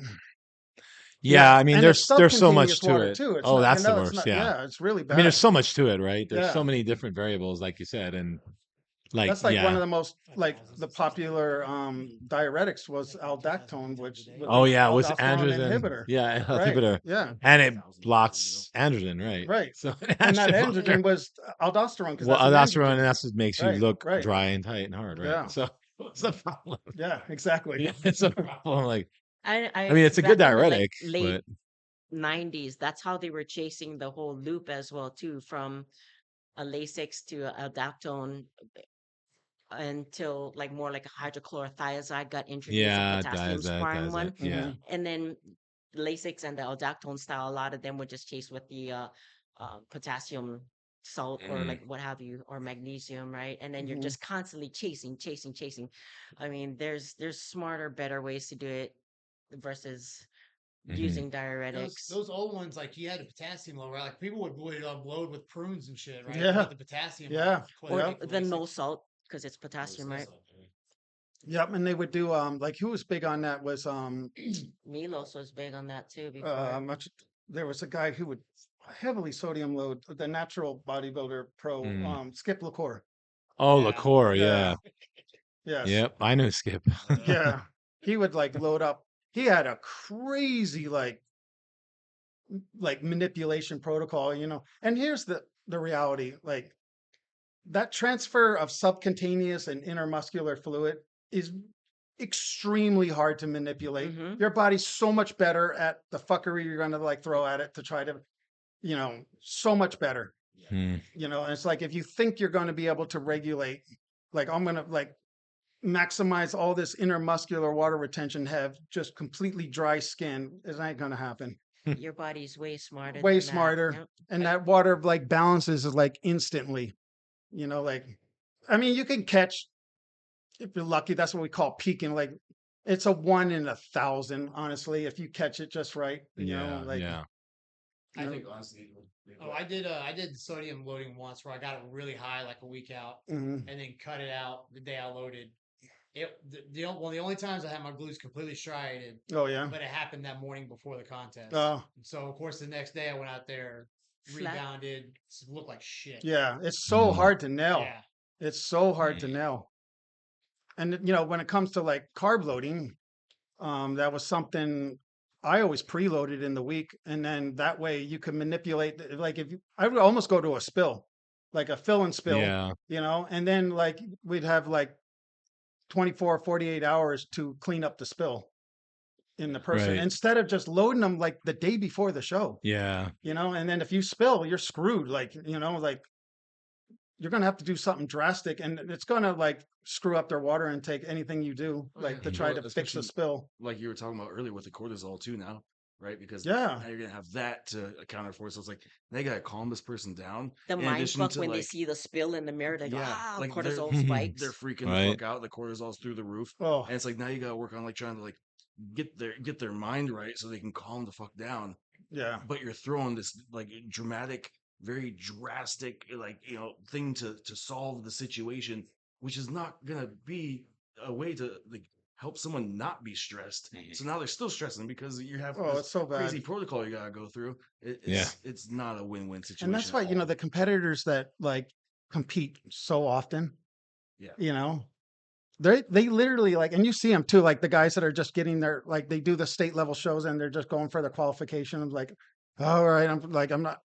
Yeah, I mean, and it's there's so much subcutaneous to water it. too. It's Oh, not, that's the it's worst. not, Yeah. yeah, it's really I mean, there's bad. so much to it, right? There's Yeah. so many different variables, like you said, and Like, That's like one of yeah. the most like the popular diuretics was aldactone, which was Oh an yeah, was aldosterone androgen. inhibitor. Yeah, Right. inhibitor. Yeah. And it blocks androgen, right? Right. So And that androgen androgen was aldosterone because well, that's an aldosterone, and androgen. that's what makes you Right. look Right. dry and tight and hard, right? Yeah. So what's the problem? Yeah. Exactly. Yeah, it's a problem. Like, I I mean, it's a good back in the diuretic, late but 90s, that's how they were chasing the whole loop as well too, from a Lasix to a adaptone until like more like a hydrochlorothiazide got introduced, a yeah, potassium sparing diazide, one. yeah. Hmm. And then Lasix and the aldactone style, a lot of them would just chase with the potassium salt or Mm, like what have you, or magnesium, right? And then you're Hmm. just constantly chasing. I mean, there's smarter, better ways to do it versus mhm. using diuretics. Those old ones, like you had a potassium lower, like people would load with prunes and shit, right? To Yeah. get the potassium up. Yeah. Quite Or Yep. like the the no Lasix. salt because it's potassium, right? Yep. And they would do like who was big on that was Milos was big on that too before. much there was a guy who would heavily sodium load the natural bodybuilder pro Mm. Skip LaCour. Oh, Yeah. liqueur, Yeah. yeah. Yes. Yep, I knew Skip. Yeah. He would like load up. He had a crazy like manipulation protocol, you know. And here's the reality, like that transfer of subcutaneous and intermuscular fluid is extremely hard to manipulate. Hmm. Your body's so much better at the fuckery you're going to like throw at it to try to, you know, so much better. Mm, You know, and it's like if you think you're going to be able to regulate, like I'm going to like maximize all this intermuscular water retention, have just completely dry skin, it ain't going to happen. Your body's way smarter Way than that. smarter. Yep. And that water like balances is like instantly, you know, like, I mean, you can catch, if you're lucky, that's what we call peaking. Like it's a 1 in 1,000, honestly, if you catch it just right, you know, yeah, like, yeah. I you think honestly, Oh, I did sodium loading once where I got it really high, like a week out, know, and then cut it out the day I loaded. The only times I had my glutes completely striated, oh yeah. but it happened that morning before the contest. Oh So of course the next day I went out there, Flat. rebounded, looked like shit. yeah. It's so Mm, hard to nail. Yeah. It's so hard to nail. And you know, when it comes to like carb loading, that was something I always preloaded in the week, and then that way you can manipulate. Like if you, I would almost go to a spill, like a fill and spill, yeah, you know, and then like we'd have like 24, 48 hours to clean up the spill in the person right. instead of just loading them like the day before the show, Yeah, you know, and then if you spill, you're screwed. Like, you know, like you're going to have to do something drastic and it's going to like screw up their water intake, anything you do, Oh, yeah. like to Mm. try Well, to fix the especially spill. like you were talking about earlier with the cortisol too now, right? Because Yeah. now you're gonna have that to account for. So it's like they gotta calm this person down. The In mind addition fuck to when they like, see the spill in the mirror, they go, yeah, ah, like cortisol they're spikes. freaking the right. fuck out. The cortisol's through the roof, Oh, and it's like now you gotta work on like trying to like get their mind right so they can calm the fuck down. yeah. But you're throwing this like dramatic, very drastic, like thing to solve the situation, which is not gonna be a way to like help someone not be stressed. So now they're still stressing because you have Oh, this it's so crazy bad. protocol you gotta go through. Yeah, It's not a win-win And that's situation why, at you know, all. the competitors that like compete so often, Yeah. you know, they literally like, and you see them too, like the guys that are just getting their, like they do the state level shows and they're just going for the qualification. I'm like, all right, I'm like, I'm not,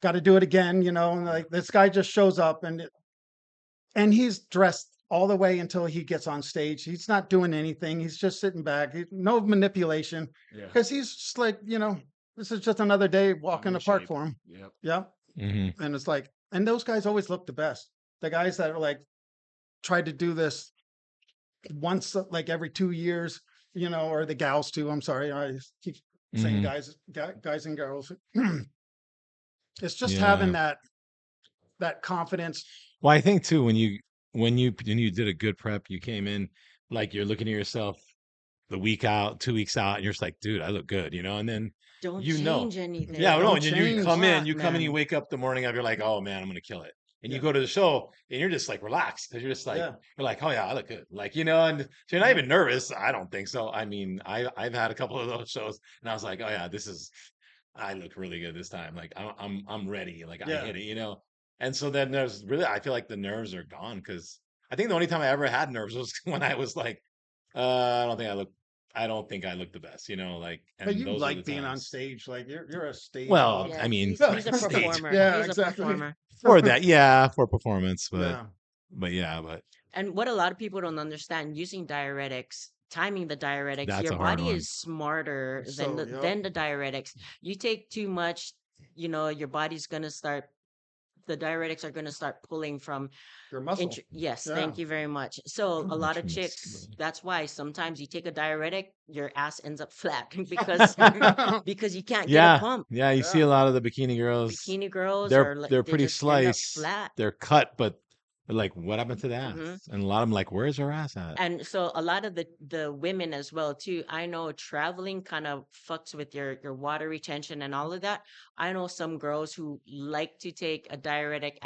got to do it again, you know, and like this guy just shows up and he's dressed all the way until he gets on stage. He's not doing anything. He's just sitting back. No manipulation Yeah. because he's just like, you know, this is just another day walk I'm in in the park shape. for him. Yep. Yeah. hmm And it's like, and those guys always look the best. The guys that are like tried to do this once, like every 2 years, you know, or the gals too. I'm sorry, I keep saying hmm guys and girls. It's just having yeah. that confidence. Well, I think too when you did a good prep, you came in like you're looking at yourself the week out, 2 weeks out, and you're just like, dude, I look good, and then Don't you know, change anything. yeah, no, Don't and then you change. come in, What, and you man? wake up the morning of, you're like, oh man, I'm gonna kill it, and you Yeah, go to the show, and you're just like relaxed because you're just like, yeah, you're like, oh yeah, I look good, like and so you're not mhm, even nervous. I don't think so. I mean, I've had a couple of those shows, and I was like, oh yeah, I look really good this time. Like I'm ready. Like I yeah, hit it. And so then there's really, I feel like the nerves are gone because I think the only time I ever had nerves was when I was like, I don't think I look the best, like, But and you those are the like being on times. stage. Like you're a stage Well, hog. Yeah, I mean, he's a stage performer. Yeah, He's a exactly. performer. for that, yeah, for performance, Yeah. but yeah, but And what a lot of people don't understand, using diuretics, timing the diuretics, that's your a hard body one. is smarter So, yep. than the diuretics. You take too much, your body's gonna start. The diuretics are gonna start pulling from. Your muscle. Yes, Yeah. thank you very much. So a lot of chicks. Intramuscular. That's why sometimes you take a diuretic, your ass ends up flat because you can't get a Yeah, pump. yeah, you see Yeah. a lot of the bikini girls. Bikini girls They're are like they're they pretty just end up sliced. flat. They're cut, but they're like, what happened to the ass? Mhm. And a lot of them like, where's her ass at? And so a lot of the women as well too. I know traveling kind of fucks with your water retention and all of that. I know some girls who like to take a diuretic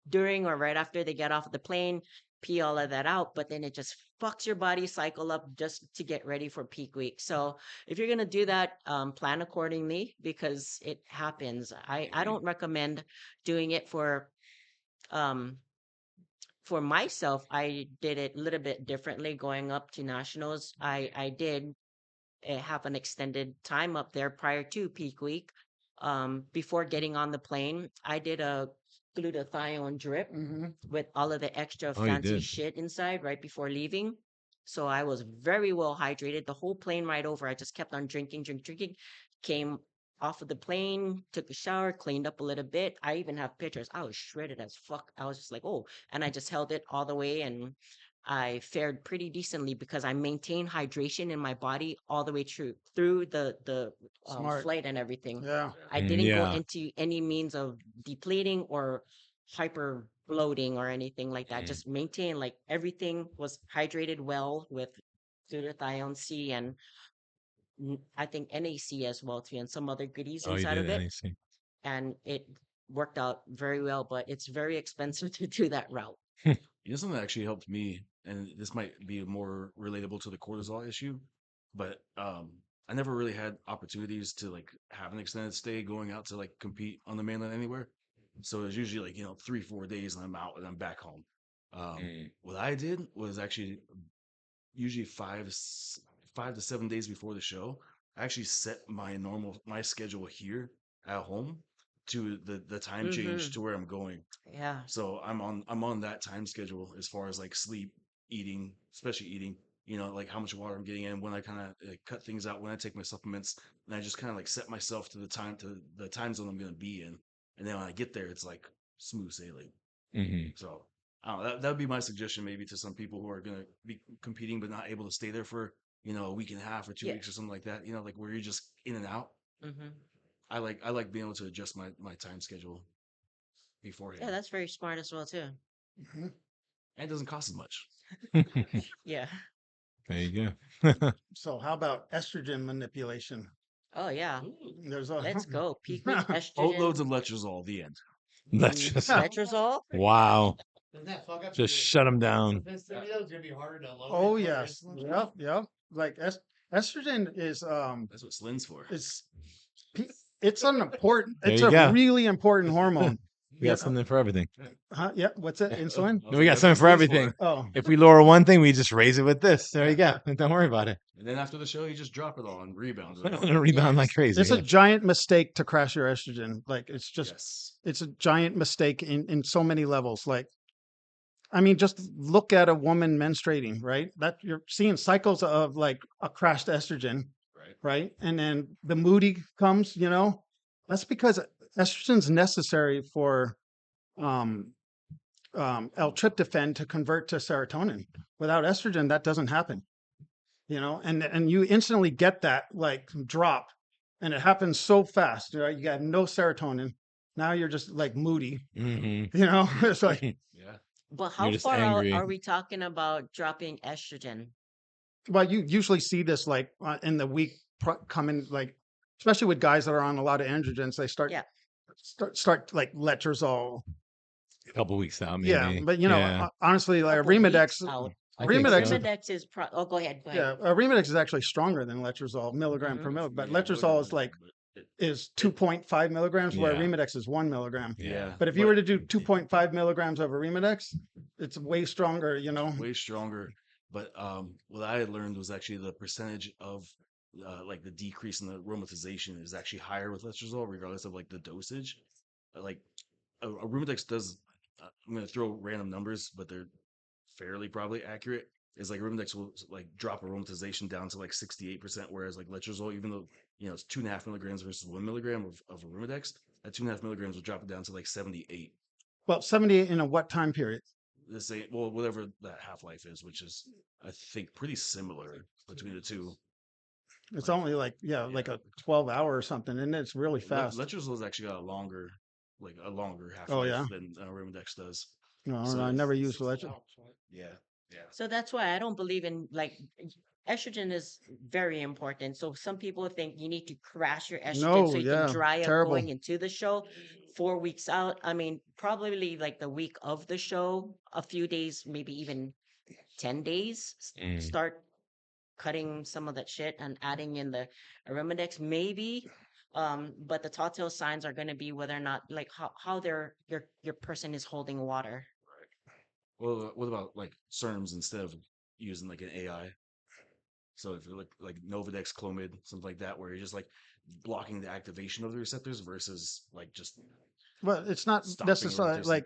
during or right after they get off the plane, pee all of that out, but then it just fucks your body cycle up just to get ready for peak week. So if you're gonna do that, plan accordingly because it happens. I don't recommend doing it um for myself. I did it a little bit differently going up to nationals. I did have an extended time up there prior to peak week. Before getting on the plane, I did a glutathione drip Mhm. with all of the extra Oh, you fancy did. shit inside right before leaving. So I was very well hydrated the whole plane ride over. I just kept on drinking. Came off of the plane, took a shower, cleaned up a little bit. I even have pictures. I was shredded as fuck. I was just like, oh, and I just held it all the way, and I fared pretty decently because I maintained hydration in my body all the way through the Smart. flight and everything. Yeah. I didn't go Yeah. into any means of depleting or hyper bloating or anything like that. Mm. Just maintain like everything was hydrated well with glutathione C and I think NAC as well too, and some other goodies Oh, you inside did of it. NAC. And it worked out very well, but it's very expensive to do that route. Something that actually helped me, and this might be more relatable to the cortisol issue, but I never really had opportunities to like have an extended stay going out to like compete on the mainland anywhere. So it was usually like 3-4 days and I'm out and I'm back home. Mm. What I did was actually usually 5 to 7 days before the show. I actually set my schedule here at home to the time change Mm-hmm. to where I'm going. Yeah. So I'm on that time schedule as far as like sleep, eating, especially eating. Like how much water I'm getting in, when I kind of cut things out, when I take my supplements, and I just kind of like set myself to the time zone I'm going to be in, and then when I get there, it's like smooth sailing. Hmm. So I don't know, that would be my suggestion maybe to some people who are going to be competing but not able to stay there for a week and a half or 2 weeks or something like that. Like where you're just in and out. Mm-hmm. I like being able to adjust my time schedule beforehand. Yeah, that's very smart as well too. Mhm. And it doesn't cost as much. Yeah. There you go. So how about estrogen manipulation? Oh yeah. There's a Let's go. Peak week Boatloads estrogen. of letrozole. The end. That's just Letrozole. wow. Doesn't that fuck up Just your shut them down. sensitivity though? It's gonna be harder to load Oh it for yes. insulin? Yep. Yep. Like estrogen is That's what Slin's for. pe- it's an important. There It's you a go. really important hormone. We Yeah. got something for everything. Huh? Yeah. What's it? Insulin. We got That's something what for Slin's everything. Oh. If we lower one thing, we just raise it with this. There you go. Don't worry about it. And then after the show, you just drop it all and rebound. I'm gonna rebound like crazy. It's a giant mistake to crash your estrogen. Like it's just Yes. it's a giant mistake in so many levels. Like I mean, just look at a woman menstruating, right? That you're seeing cycles of like a crashed estrogen, Right. right? And then the moody comes, That's because estrogen's necessary for um, L-tryptophan to convert to serotonin. Without estrogen, that doesn't happen, and you instantly get that like drop, and it happens so fast, right? You got no serotonin. Now you're just like moody, Mhm. It's like, Yeah. But how You're just far out angry. are we talking about dropping estrogen? well, you usually see this like in the week coming, like, especially with guys that are on a lot of androgens, they Yeah. start like letrozole. A couple weeks out, maybe. Yeah, but Yeah. honestly, like Couple weeks Arimidex, out. I think Arimidex, so. Arimidex is oh, go ahead. Go yeah, ahead. Arimidex is actually stronger than letrozole, milligram per Mhm. milligram. But Yeah, letrozole is like is 2.5 milligrams, where Yeah. Arimidex is 1 milligram. Yeah. But if you were to do 2.5 milligrams of Arimidex, it's way stronger, you know. way stronger. But what I had learned was actually the percentage of like the decrease in the aromatization is actually higher with letrozole, regardless of like the dosage. Like a Rumidex does. I'm gonna throw random numbers, but they're fairly probably accurate. Is like Rumidex will like drop aromatization down to like 68%, whereas like letrozole, even though it's 2.5 milligrams versus 1 milligram of Rumidex, that 2.5 milligrams will drop it down to like 78. Well, 78 in a what time period? The same, well, whatever that half life is, which is I think pretty similar between the two. It's Like, only like like a 12-hour or something, and it's really fast. Letrozole's actually got a longer half Oh life yeah, than Arimidex does. no, So I it's never used electric. yeah, yeah, So that's why I don't believe in like estrogen is very important. So some people think you need to crash your estrogen so No, you can yeah, dry up terrible. going into the show 4 weeks out. I mean, probably like the week of the show, a few days, maybe even 10 days, Mm. start cutting some of that shit and adding in the Arimidex, maybe. But the telltale signs are going to be whether or not like how your person is holding water. Well, what about like SERMs instead of using like an AI? So if you're like Novadex, Clomid, something like that, where you're just like blocking the activation of the receptors versus like just Well, it's not stopping necessarily aromatase. like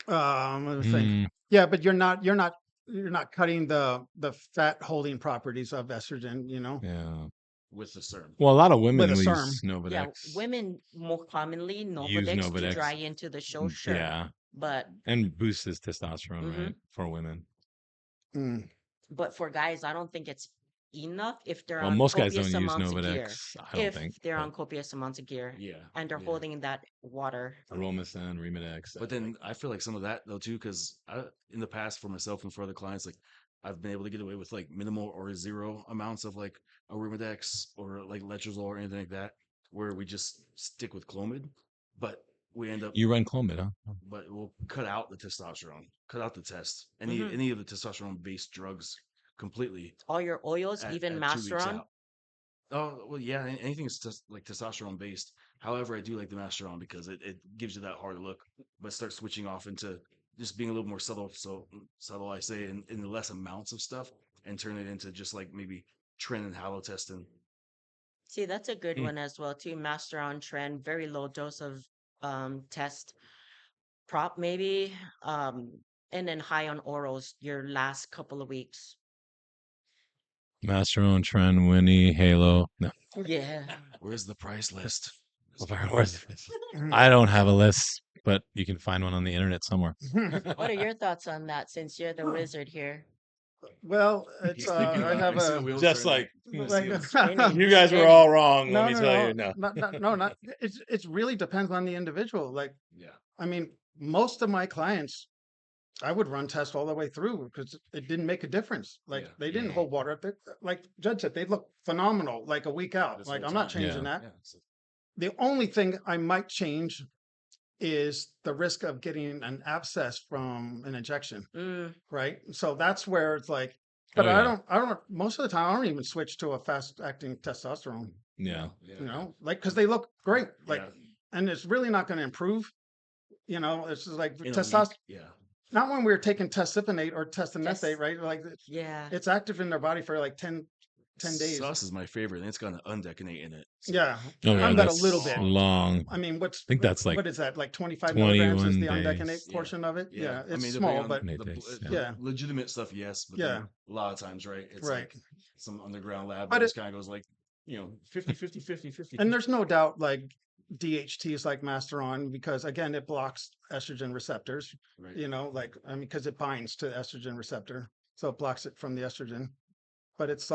let me think. Mm. Yeah, but you're not cutting the fat holding properties of estrogen, you know, Yeah. with the SERM. Well, a lot of with women a will SERM. use Yeah, Novadex. women more commonly Use Novadex to dry Novadex. into the show, sure. Yeah. But And boosts his testosterone, hmm right? For women. Mm. but for guys, I don't think it's enough if they're Well, on most guys copious don't use amounts of gear. Novadex, I don't If think. they're But on copious amounts of gear Yeah, and they're yeah. holding that water. Aromasin, Remidex. But then I feel like some of that though too, because in the past for myself and for other clients, like I've been able to get away with like minimal or zero amounts of like Arimidex or like letrozole or anything like that, where we just stick with Clomid, but we end up, You run Clomid, huh? but we'll cut out the testosterone, cut out the test, hmm any of the testosterone based drugs completely All your oils, even at 2 weeks Masteron. out. Oh well, yeah. Anything is just like testosterone based. However, I do like the Masteron because it gives you that hard look, but start switching off into just being a little more subtle. So subtle, I say, in the less amounts of stuff, and turn it into just like maybe trend and halo testing. See, that's a good Hmm. one as well too. Masteron trend, very low dose of test prop maybe, and then high on orals your last couple of weeks. Masteron, Trend, Winnie, Halo. No. Yeah. Where's the price list? Where's the Mm. I don't have a list, but you can find one on the internet somewhere. What are your thoughts on that since you're the wizard here? Well, it's He's thinking I about it. have I see the a wheels Just turning. like I like see them. Spinning, you guys were spinning. all wrong. Let no, me no, tell no, you. No. not. It's really depends on the individual. Like, Yeah, I mean, most of my clients, I would run tests all the way through because it didn't make a difference. Like, yeah. they didn't Mm. hold water. Like Judge said, they look phenomenal. Like a week out. This Like, whole I'm not time. changing Yeah. that. Yeah. So, The only thing I might change is the risk of getting an abscess from an injection, Mm, right? So that's where it's like, Oh but yeah. I don't, most of the time, I don't even switch to a fast acting testosterone, Yeah. yeah, you yeah. know, like, because they look great. Like, Yeah. and it's really not going to improve, you know, it's just like In a testosterone, week. Yeah. not when we're taking tesipinate or testinethate, Test- right? Like, yeah. it's active in their body for like 10 days. Sus is my favorite, and it's got an undeconate in it. So Yeah. Oh yeah. I'm got a That's little bit. long. I mean, I think that's like what is that? Like 25 milligrams is 21 the undeconate days. yeah, portion of it. yeah. Yeah, I it's mean, depending small, on but 28 the days. Yeah. yeah, legitimate stuff, yes, but yeah, then a lot of times, right? It's right. like some underground lab But that it, just kind of goes like, 50, 50, 50, 50. and there's no doubt like DHT is like Masteron because again, it blocks estrogen receptors, Right. you know, like, I mean, because it binds to the estrogen receptor. So it blocks it from the estrogen. But it's,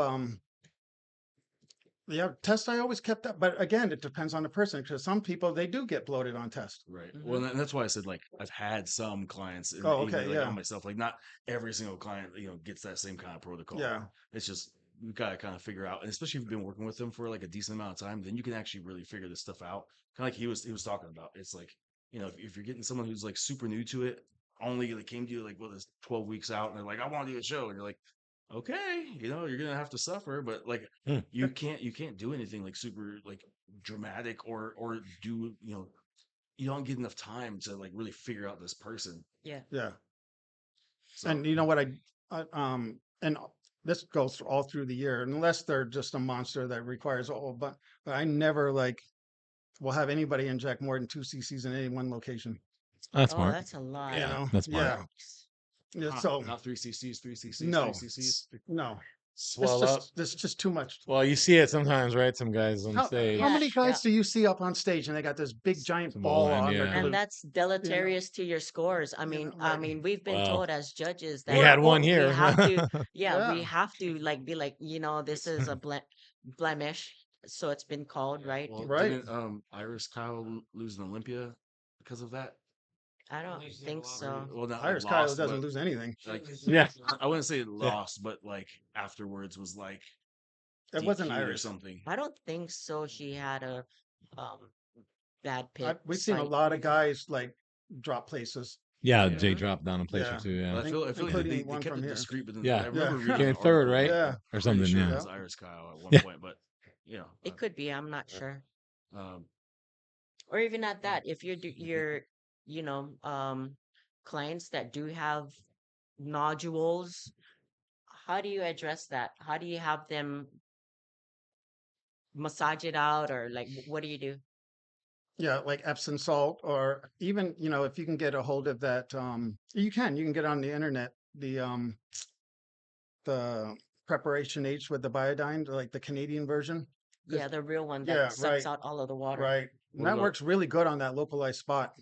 yeah, test I always kept up. But again, it depends on the person because some people, they do get bloated on test. Right. Mhm. Well, and that's why I said like I've had some clients, and Oh, even okay. like Yeah. on myself, like not every single client, gets that same kind of protocol. Yeah. It's just we gotta kind of figure out, and especially if you've been working with them for like a decent amount of time, then you can actually really figure this stuff out. Kind of like he was talking about. It's like if you're getting someone who's like super new to it, only like came to you like well, it's 12 weeks out, and they're like I want to do a show, and you're like okay, you're gonna have to suffer, but like Hmm. you can't do anything like super like dramatic or do you don't get enough time to like really figure out this person. Yeah. Yeah. So And you know what and this goes all through the year, unless they're just a monster that requires a whole but I never like will have anybody inject more than 2 cc's in any one location. That's Oh, smart. that's a lot. You Yeah, know? that's smart. Yeah. Yeah. not, So not 3 cc's, 3 cc's, no, 3 cc's. no. Swell up. It's just too much. Well, you see it sometimes, right? Some guys on How stage. how Yeah, many yeah. guys do you see up on stage and they got this big giant Some ball old man, on their yeah. And glute? that's deleterious to your scores. I You mean, know, right. we've been Well, told as judges we that had one we here. have to, yeah, we Yeah. have to like be like, this is a blemish, so it's been called, right? Well, Right. didn't Iris Kyle lose an Olympia because of that? I don't think so. Well, not like Iris Kyle lost, doesn't but lose anything. like Yeah. I wouldn't say Yeah. lost, but like afterwards was like It wasn't DQ'd or Iris. something. I don't think so. She had a um bad We've seen a site. lot of guys like drop places. Yeah, Yeah. Jay dropped down a place or Yeah. two. Yeah. But I feel like including they one kept from it here. discreet, but then Yeah. I remember Yeah. reading Came an third, article, right? Yeah. Or pretty something. sure it Yeah. was Iris Kyle at one Yeah. point, but It could be, I'm not sure. um, Or even at that, if you're you know, clients that do have nodules, how do you address that? How do you have them massage it out, or like what do you do? Yeah, like Epsom salt, or even, if you can get a hold of that, you can get on the internet the preparation H with the biodine, like the Canadian version. 'Cause- Yeah, the real one yeah, that sucks right, out all of the water. right. And What that about works really good on that localized spot.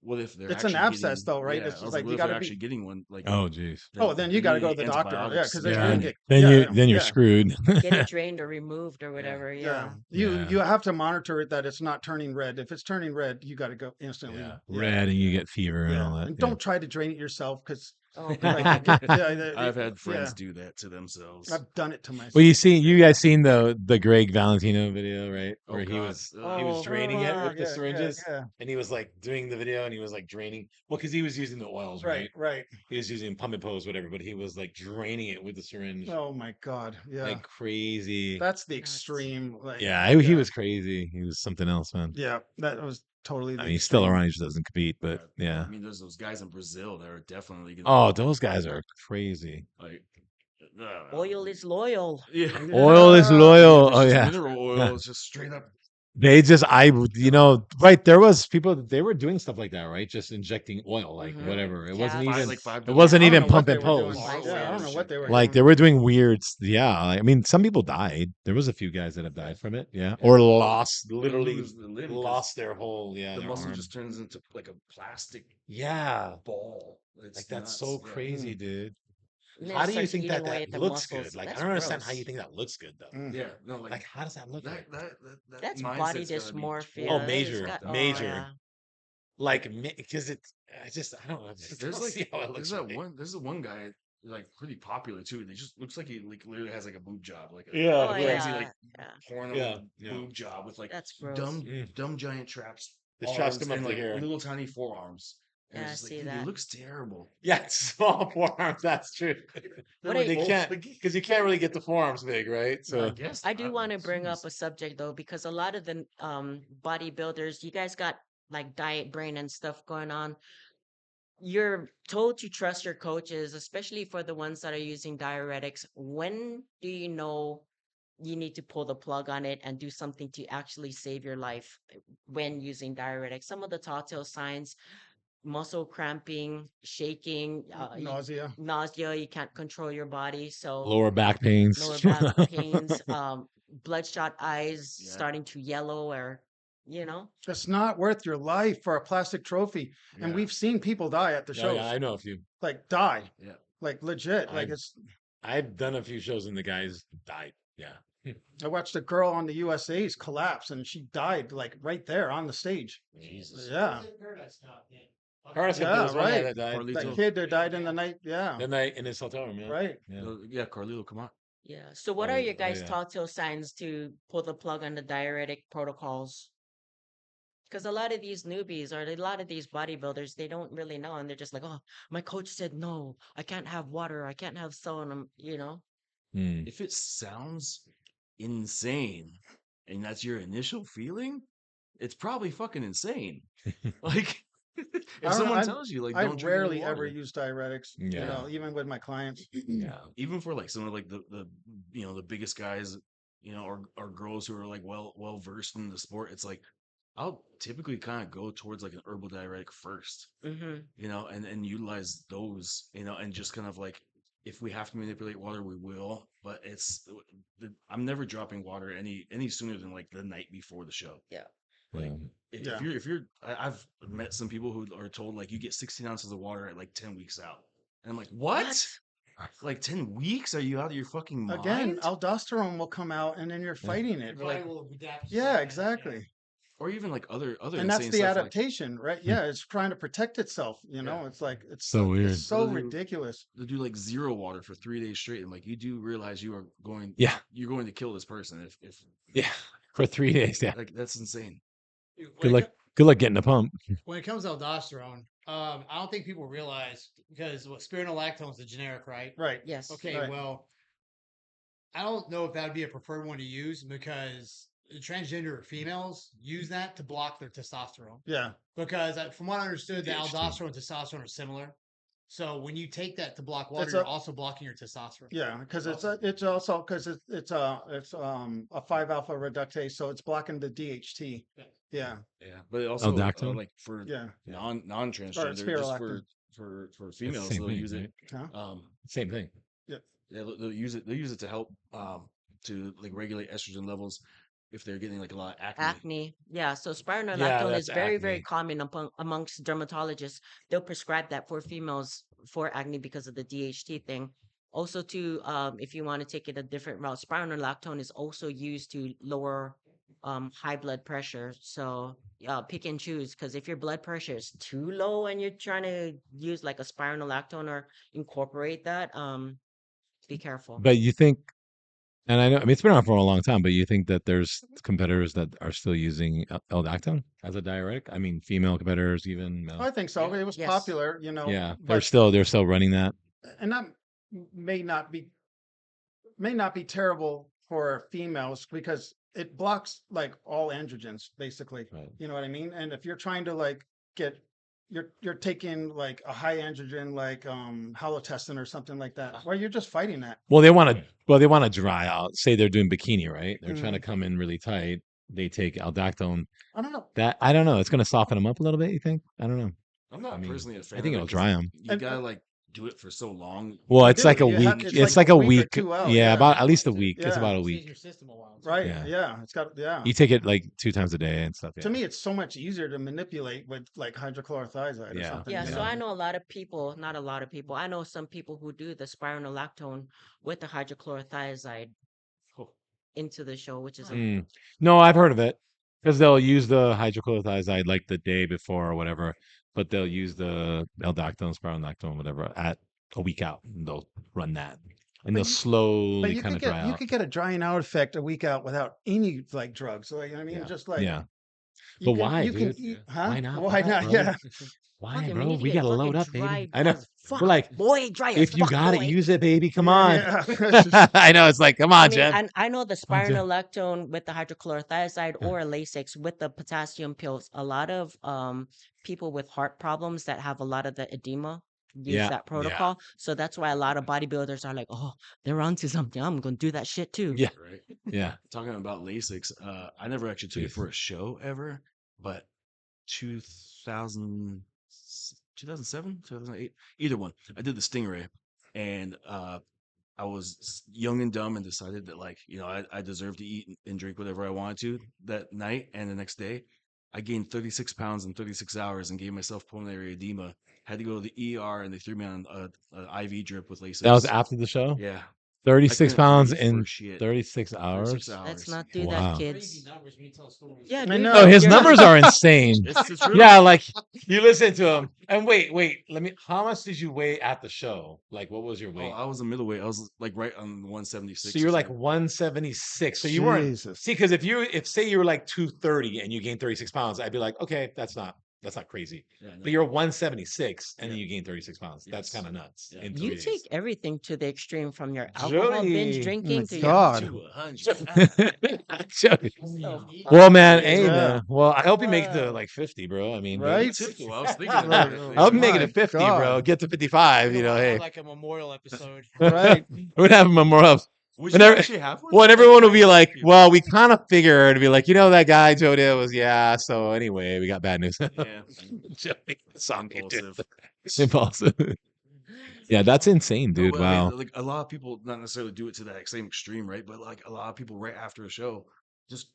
what if they're It's an actually abscess getting? though, right? Yeah, It's I just was like, like what you if got they're to be. actually getting one? Like, Oh, geez. Oh, then you got to go to the needing doctor. Yeah, because they're Yeah. gonna antibiotics. get. Then Yeah, you're yeah, screwed. Get it drained or removed or whatever. yeah. Yeah. You Yeah. you have to monitor it that it's not turning red. If it's turning red, you got to go instantly. Yeah. Yeah, Red, and you get fever and yeah. all that. And Yeah. don't try to drain it yourself, because Oh like God. I've had yeah, friends do that to themselves. I've done it to Well, myself. you guys seen the Greg Valentino video, right? Oh Where he God, was ugh. he was Oh draining it with fuck. the Yeah, yeah, syringes, yeah. and he was like doing the video, and he was like draining. Well, because he was using the oils, right? Right. He was using pump and pose, whatever, but he was like draining it with the syringe Oh my God. Yeah. like crazy. That's the Nuts. extreme. Like, Yeah, he was crazy. He was something else, man. yeah, that was totally the I mean, he's still extreme. around. He just doesn't compete, but yeah. I mean, there's those guys in Brazil that are definitely gonna Oh, those guys are crazy. like Oil is loyal. yeah. Oil is Yeah. loyal. It's Oh just yeah. mineral oil. It's just straight up. They just, right. There was people they were doing stuff like that, right? Just injecting oil, like Mhm. whatever. It Calves. wasn't even, Like 5 it wasn't I don't even know what pump they and were doing. pose. Yeah, I don't know what they were Like they doing. were doing weird, yeah. I mean, some people died. There was a few guys that have died from it, yeah, or literally lose the limb 'cause lost their whole, the their muscle arm. just turns into like a plastic Yeah, ball. It's like that's nuts. so Yeah. crazy, dude. And then How it do you starts think eating that away at the looks muscles. good? Like, I That's don't understand how gross. you think that looks good though. Mm. Yeah, no, Like, how does that look good? that That's body mindset's gotta be dysmorphia. Oh, That totally is major, got, fucked up. major. yeah. Like, because I don't know. I just There's don't like see how it looks right. there's the one guy like pretty popular too. They just looks like he like literally has like a boob job, like a Yeah, Oh crazy yeah. like Yeah. porno Yeah, yeah. boob job with like That's gross. dumb giant traps, The straps arms, come up and to like here. little tiny forearms. And Yeah, I it's just like, see dude, that. it looks terrible. Yeah, it's small forearms. That's true. What like, They oh, can't, like, because you can't really get the forearms big, right? I So guess I do want to bring jeez. up a subject though, because a lot of the bodybuilders, you guys got like diet brain and stuff going on. You're told to trust your coaches, especially for the ones that are using diuretics. When do you know you need to pull the plug on it and do something to actually save your life when using diuretics? Some of the telltale signs: muscle cramping, shaking, Nausea. nausea, you can't control your body. So lower back pains. lower back pains, bloodshot eyes Yeah. starting to yellow, or It's not worth your life for a plastic trophy. And Yeah. we've seen people die at the Oh, shows. yeah, I know a few. Like die. Yeah. Like legit. Like I've- I've done a few shows and the guys died. Yeah. I watched a girl on the USA's collapse and she died like right there on the stage. Jesus. Yeah. Paradise Cup, Yeah, there was one guy right. that died Carlito. That kid that died in the night. Yeah. that night in his hotel room. Yeah. Right. Yeah. Yeah, Carlito, come on. yeah. So what Oh, are yeah. your Oh, guys' yeah. telltale signs to pull the plug on the diuretic protocols? because a lot of these newbies or a lot of these bodybuilders, they don't really know, and they're just like, "Oh, my coach said no, I can't have water, I can't have so," and Mm. If it sounds insane and that's your initial feeling, it's probably fucking insane. Like, I if don't know. someone tells you, like, I don't drink any rarely ever water, use diuretics. Yeah. Even with my clients. Yeah. even for like some of like the the biggest guys, or girls who are like well versed in the sport, it's like I'll typically kind of go towards like an herbal diuretic first, Mm-hmm. and utilize those, and just kind of like if we have to manipulate water, we will. But I'm never dropping water any sooner than like the night before the show. Yeah. Like Yeah. I've met some people who are told like you get 16 ounces of water at like 10 weeks out, and I'm like, what? Like 10 weeks? Are you out of your fucking Again, mind? aldosterone will come out, and then you're Yeah. fighting Your it. body Like, will adapt. yeah, exactly. Or even like other And that's insane the stuff like adaptation, right? Yeah, it's trying to protect itself. yeah, It's like So weird. it's so they'll do ridiculous. they'll do like zero water for 3 days straight, and like you do realize Yeah. you're going to kill this person if Yeah. For 3 days. Yeah. like that's insane. Good luck. Good luck getting the pump. When it comes to aldosterone, I don't think people realize because spironolactone is the generic, right? Right. Yes. Okay, Right. well, I don't know if that would be a preferred one to use because transgender females use that to block their testosterone. Yeah. Because from what I understood, the DHT. aldosterone and testosterone are similar. So when you take that to block water, It's you're a- also blocking your testosterone. Yeah, because it's also because it's a 5-alpha reductase, so it's blocking the DHT. Yeah. Yeah. Yeah, but it also Aldactone? like for Yeah. non-transgender, just spirulactin. for It's the females, same they'll thing, use it. right? Huh? Same thing. Yeah. Yeah, they'll use it. They'll use it to help to like regulate estrogen levels if they're getting like a lot of acne. Acne. Yeah. So Yeah, spironolactone that's is very, very acne. common amongst dermatologists. They'll prescribe that for females for acne because of the DHT thing. Also, too, if you want to take it a different route, spironolactone is also used to lower high blood pressure. So pick and choose because if your blood pressure is too low and you're trying to use like a spironolactone or incorporate that, be careful. But you think, and I know, I mean, it's been around for a long time, but you think that there's competitors that are still using L-Dactone as a diuretic? I mean, female competitors, even male. I think so. Yeah. It was Yes. popular, Yeah, but they're still running that. and that may not be terrible for females because it blocks like all androgens basically. Right. You know what I mean? And if you're trying to like get you're taking like a high androgen like halotestin or something like that, well, you're just fighting that. Well, they want to dry out. Say they're doing bikini, right? They're trying to come in really tight. They take Aldactone. I don't know. That I don't know. It's going to soften them up a little bit. You think? I don't know. I'm not I mean, personally a fan. I think of it'll it 'cause dry them. You And- gotta like do it for so long. Well, You it's do. like a You week. have- It's like a or week. 2 out. Yeah, about at least a So- week. It's Yeah. about a Cleans week. your system a while. Right. Yeah. Yeah. It's got You take it like 2 times a day and stuff. To yeah. me, it's so much easier to manipulate with like hydrochlorothiazide or Yeah. something. Yeah, you so know? I know a lot of people, not a lot of people, I know some people who do the spironolactone with the hydrochlorothiazide into the show, which is a Mm. No, I've heard of it because they'll use the hydrochlorothiazide like the day before or whatever, but they'll use the L-Dactone, spironolactone, whatever, at a week out. And they'll run that, and they'll But slowly you kind could of dry get out. a drying out effect a week out without any like drugs. So, like, I mean, Yeah. just like Yeah. you But can, why, you can dude? eat, Yeah. huh? Why not? Why not? bro? Yeah. Why, fucking, bro? need to We get gotta load fucking up, baby. dry I know. as fuck. We're like, boy, dry as if you fuck, got it, boy. use it, baby. Come on. Yeah. I know. It's like, come I on, mean, Jeff. and I know the Come on, Jeff. spironolactone with the hydrochlorothiazide Yeah. or Lasix with the potassium pills. A lot of people with heart problems that have a lot of the edema use Yeah. that protocol. So that's why a lot of bodybuilders are like, oh, they're onto something. I'm gonna do that shit too. Yeah. Right. Yeah. Talking about Lasix, I never actually took it Jeez. for a show ever, but 2007, 2008, either one. I did the Stingray, and I was young and dumb and decided that like I deserved to eat and drink whatever I wanted to that night and the next day. I gained 36 pounds in 36 hours and gave myself pulmonary edema. Had to go to the ER and they threw me on an IV drip with Lasix. That was after the show. Yeah. 36 couldn't pounds breathe in for shit. 36 36 hours. Let's hours. not do Wow. that, Crazy kids. numbers when you tell stories. Yeah, I dude. know. No, like, his you're numbers are insane. It's the truth. Yeah, like you listen to him. And wait. How much did you weigh at the show? Like, what was your Oh, weight? I was a middleweight. I was like right on 176. So or you're like something. 176. So you weren't. Jesus. See, because if say you were like 230 and you gained 36 pounds, I'd be like, okay, that's not crazy. Yeah, no. But you're 176 and then Yeah. you gain 36 pounds. That's Yes. kind of nuts. Yeah. In 3 You days. take everything to the extreme, from your alcohol binge Jody. drinking my to God. your 200. Jody. so Well, man, fucking hey, Yeah. man. Well, I hope you make it to Wow. like 50, bro. I mean, Right? Typical. I was thinking Like, about it. oh I hope you make it my to 50, bro. God. Get to 55, You you know, know, we'll hey. have like a memorial episode. Right. We'd have a memorial. Would And you every- actually have one? Well, and Like, everyone will I be know like, people. well, we kind of figured, be like, you know, that guy, Jody was, yeah. So anyway, we got bad news. Yeah. Jody, song dude. Impulsive. Impulsive. Yeah, that's insane, No, dude. but I Wow. mean, like a lot of people not necessarily do it to that same extreme, right? But like a lot of people right after a show just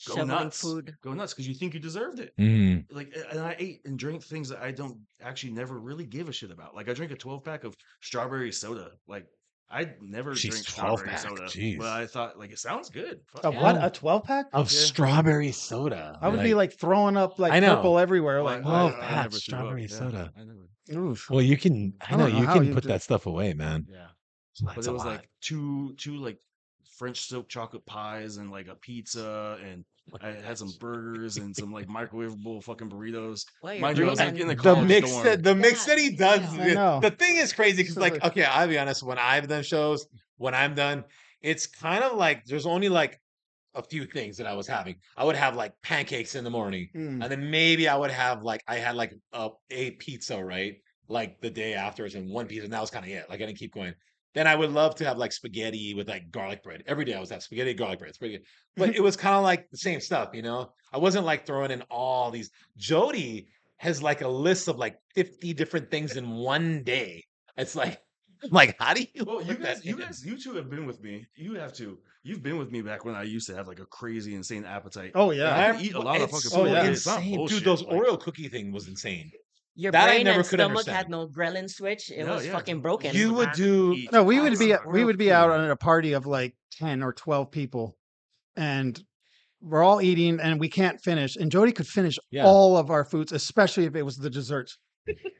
go shoveling nuts, food. go nuts because you think you deserved it. Mm. Like, and I ate and drank things that I don't actually never really give a shit about. Like, I drank a 12-pack of strawberry soda. Like, I never Jeez, drink 12 strawberry pack. soda, Jeez. but I thought like it sounds good. Fuck Of yeah. what? A 12 pack? Of Yeah. strawberry soda. I would be like throwing up like I know. purple everywhere. Well, Like, 12 I pack never threw up. strawberry Yeah, soda. I never. oof. Well, you can, I I know don't know you how can you put do- that stuff away, man. Yeah. That's But a it was lot. like two like French silk chocolate pies and like a pizza, and I had some burgers and some like microwavable fucking burritos. Well, you're Mind you, I was like bringing- in the the college mix dorm. that the mix God that he does damn. I know. the thing is crazy because So like like- okay, I'll be honest, when I've done shows, when I'm done, it's kind of like there's only like a few things that I was having. I would have like pancakes in the morning, Mm. and then maybe I would have like I had like a pizza, right? Like the day afterwards, and one pizza, and that was kind of it. Like I didn't keep going. Then I would love to have like spaghetti with like garlic bread. Every day I was have spaghetti, garlic bread, spaghetti. But it was kind of like the same stuff, you know? I wasn't like throwing in all these. Jody has like a list of like 50 different things in one day. It's like, I'm like, how do you? Well, you put that in? you two have been with me. You have to. You've been with me back when I used to have like a crazy, insane appetite. Oh, And yeah. I can eat a lot of It's fucking so food. yeah. It's not insane, bullshit. dude. Those like, Oreo cookie thing was insane. Your That I brain never and could stomach had understand. no ghrelin switch. It No, was yeah. fucking broken. You would do eat No, we a would lot be of we Oreo would be cookie. out at a party of like 10 or 12 people, and we're all eating and we can't finish. And Jody could finish Yeah. all of our foods, especially if it was the desserts.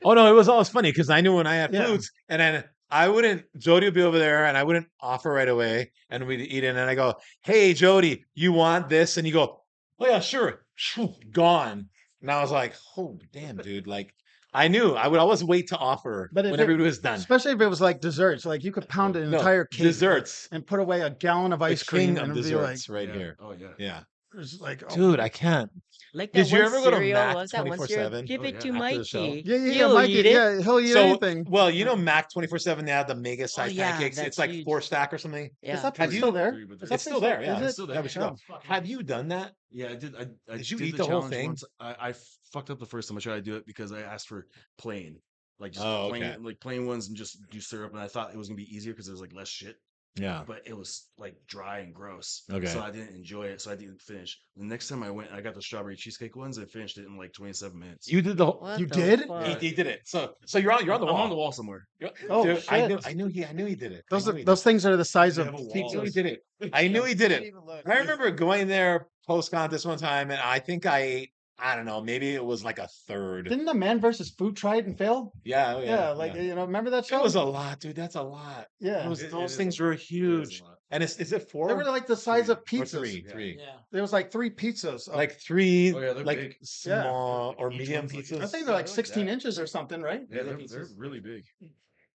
Oh no, it was always funny because I knew when I had Yeah. foods, and then I wouldn't. Jody would be over there, and I wouldn't offer right away, and we'd eat it, and I go, "Hey, Jody, you want this?" And you go, "Oh yeah, sure." Shoo, gone, and I was like, "Oh damn, dude!" Like I knew I would always wait to offer But if when it- everybody was done. Especially if it was like desserts. Like you could pound an No, entire cake desserts, and put away a gallon of the ice king cream of and it'd be like, desserts, right yeah. here. Oh yeah. Yeah, it's like oh, dude, I can't. Like that Did you one ever go to cereal, Mac was that one cereal? 24/7? Give Oh, it yeah, to after the show? Mikey. yeah, He'll Mikey, eat it. yeah, he'll eat So, anything. well, you know, Mac 24/7. They have the mega size yeah, pancakes. that's It's like huge. 4 stack or something. Is Yeah. that Have place you- still there? Three, but Is that It's still place there. Yeah, Is it's it? still there. We should go. Have you done that? Yeah, I did. I Did you did eat the the whole challenge thing? once. I fucked up the first time I tried to do it because I asked for plain, like just Oh, plain, okay. like plain ones and just do syrup. And I thought it was gonna be easier because there was like less shit, Yeah. but it was like dry and gross. Okay. So I didn't enjoy it. So I didn't finish. The next time I went, I got the strawberry cheesecake ones and finished it in like 27 minutes. You did the whole. What You the did? fuck? He did it. So you're on the I'm wall. on the wall somewhere. Oh, Dude, I shit. knew he did it. Those I knew he those things are the size They of have a wall. I knew he pizzas. did it. I knew he did Can't it. even look. I remember going there post contest one time, and I think I ate. I don't know. Maybe it was like a third. Didn't the Man versus Food try it and fail? Yeah. Oh, Yeah, yeah. like yeah. you know, remember that It show? was a lot, dude. That's a lot. Yeah, Those, It those is things a were It is a huge. lot. And is it four? they were like the size Three of or pizzas. three? Yeah. Three. Yeah. There was like 3 pizzas. of- Like three, Oh, yeah, they're like big. small or Each medium one's like- pizzas. I think Yeah, they're like like 16 that. inches or something, right? Yeah, Medium they're pizzas. really big.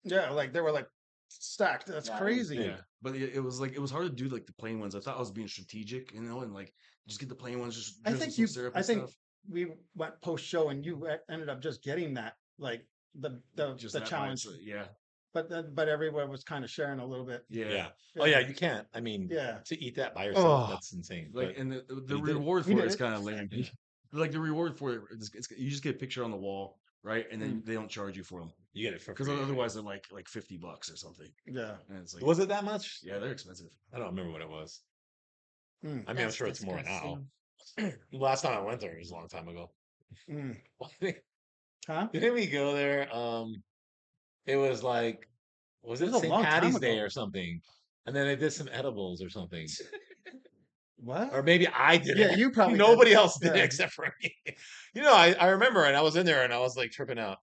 Yeah, like they were like stacked. That's Yeah, crazy. big. Yeah, but it was like it was hard to do like the plain ones. I thought I was being strategic, you know, and like just get the plain ones. Just I drizzle think some you. syrup I and think stuff. we went post show and you ended up just getting that, like the Just the that by challenge. itself, yeah, But everyone was kind of sharing a little bit. yeah, Yeah. Oh yeah, you can't. I mean, Yeah. to eat that by yourself, Oh. that's insane. Like, But and the you did it. reward We for it did is it. kind of lame. Like the reward for it, you just get a picture on the wall, right? And then they don't charge you for them you get it for because free. otherwise they're like $50 or something. Yeah. And it's like, Was it that much? yeah, they're expensive. I don't remember what it was. Mm. I mean, I'm That's sure it's more now. disgusting. Last time I went there was a long time ago. Mm. Didn't Huh? we go there? It was like, was It it was a St. long time Patty's Day ago. or something? and then I did some edibles or something, What? or maybe I did Yeah, it. you probably did. Nobody else did it Yeah. except for me. I remember, and I was in there, and I was like tripping out.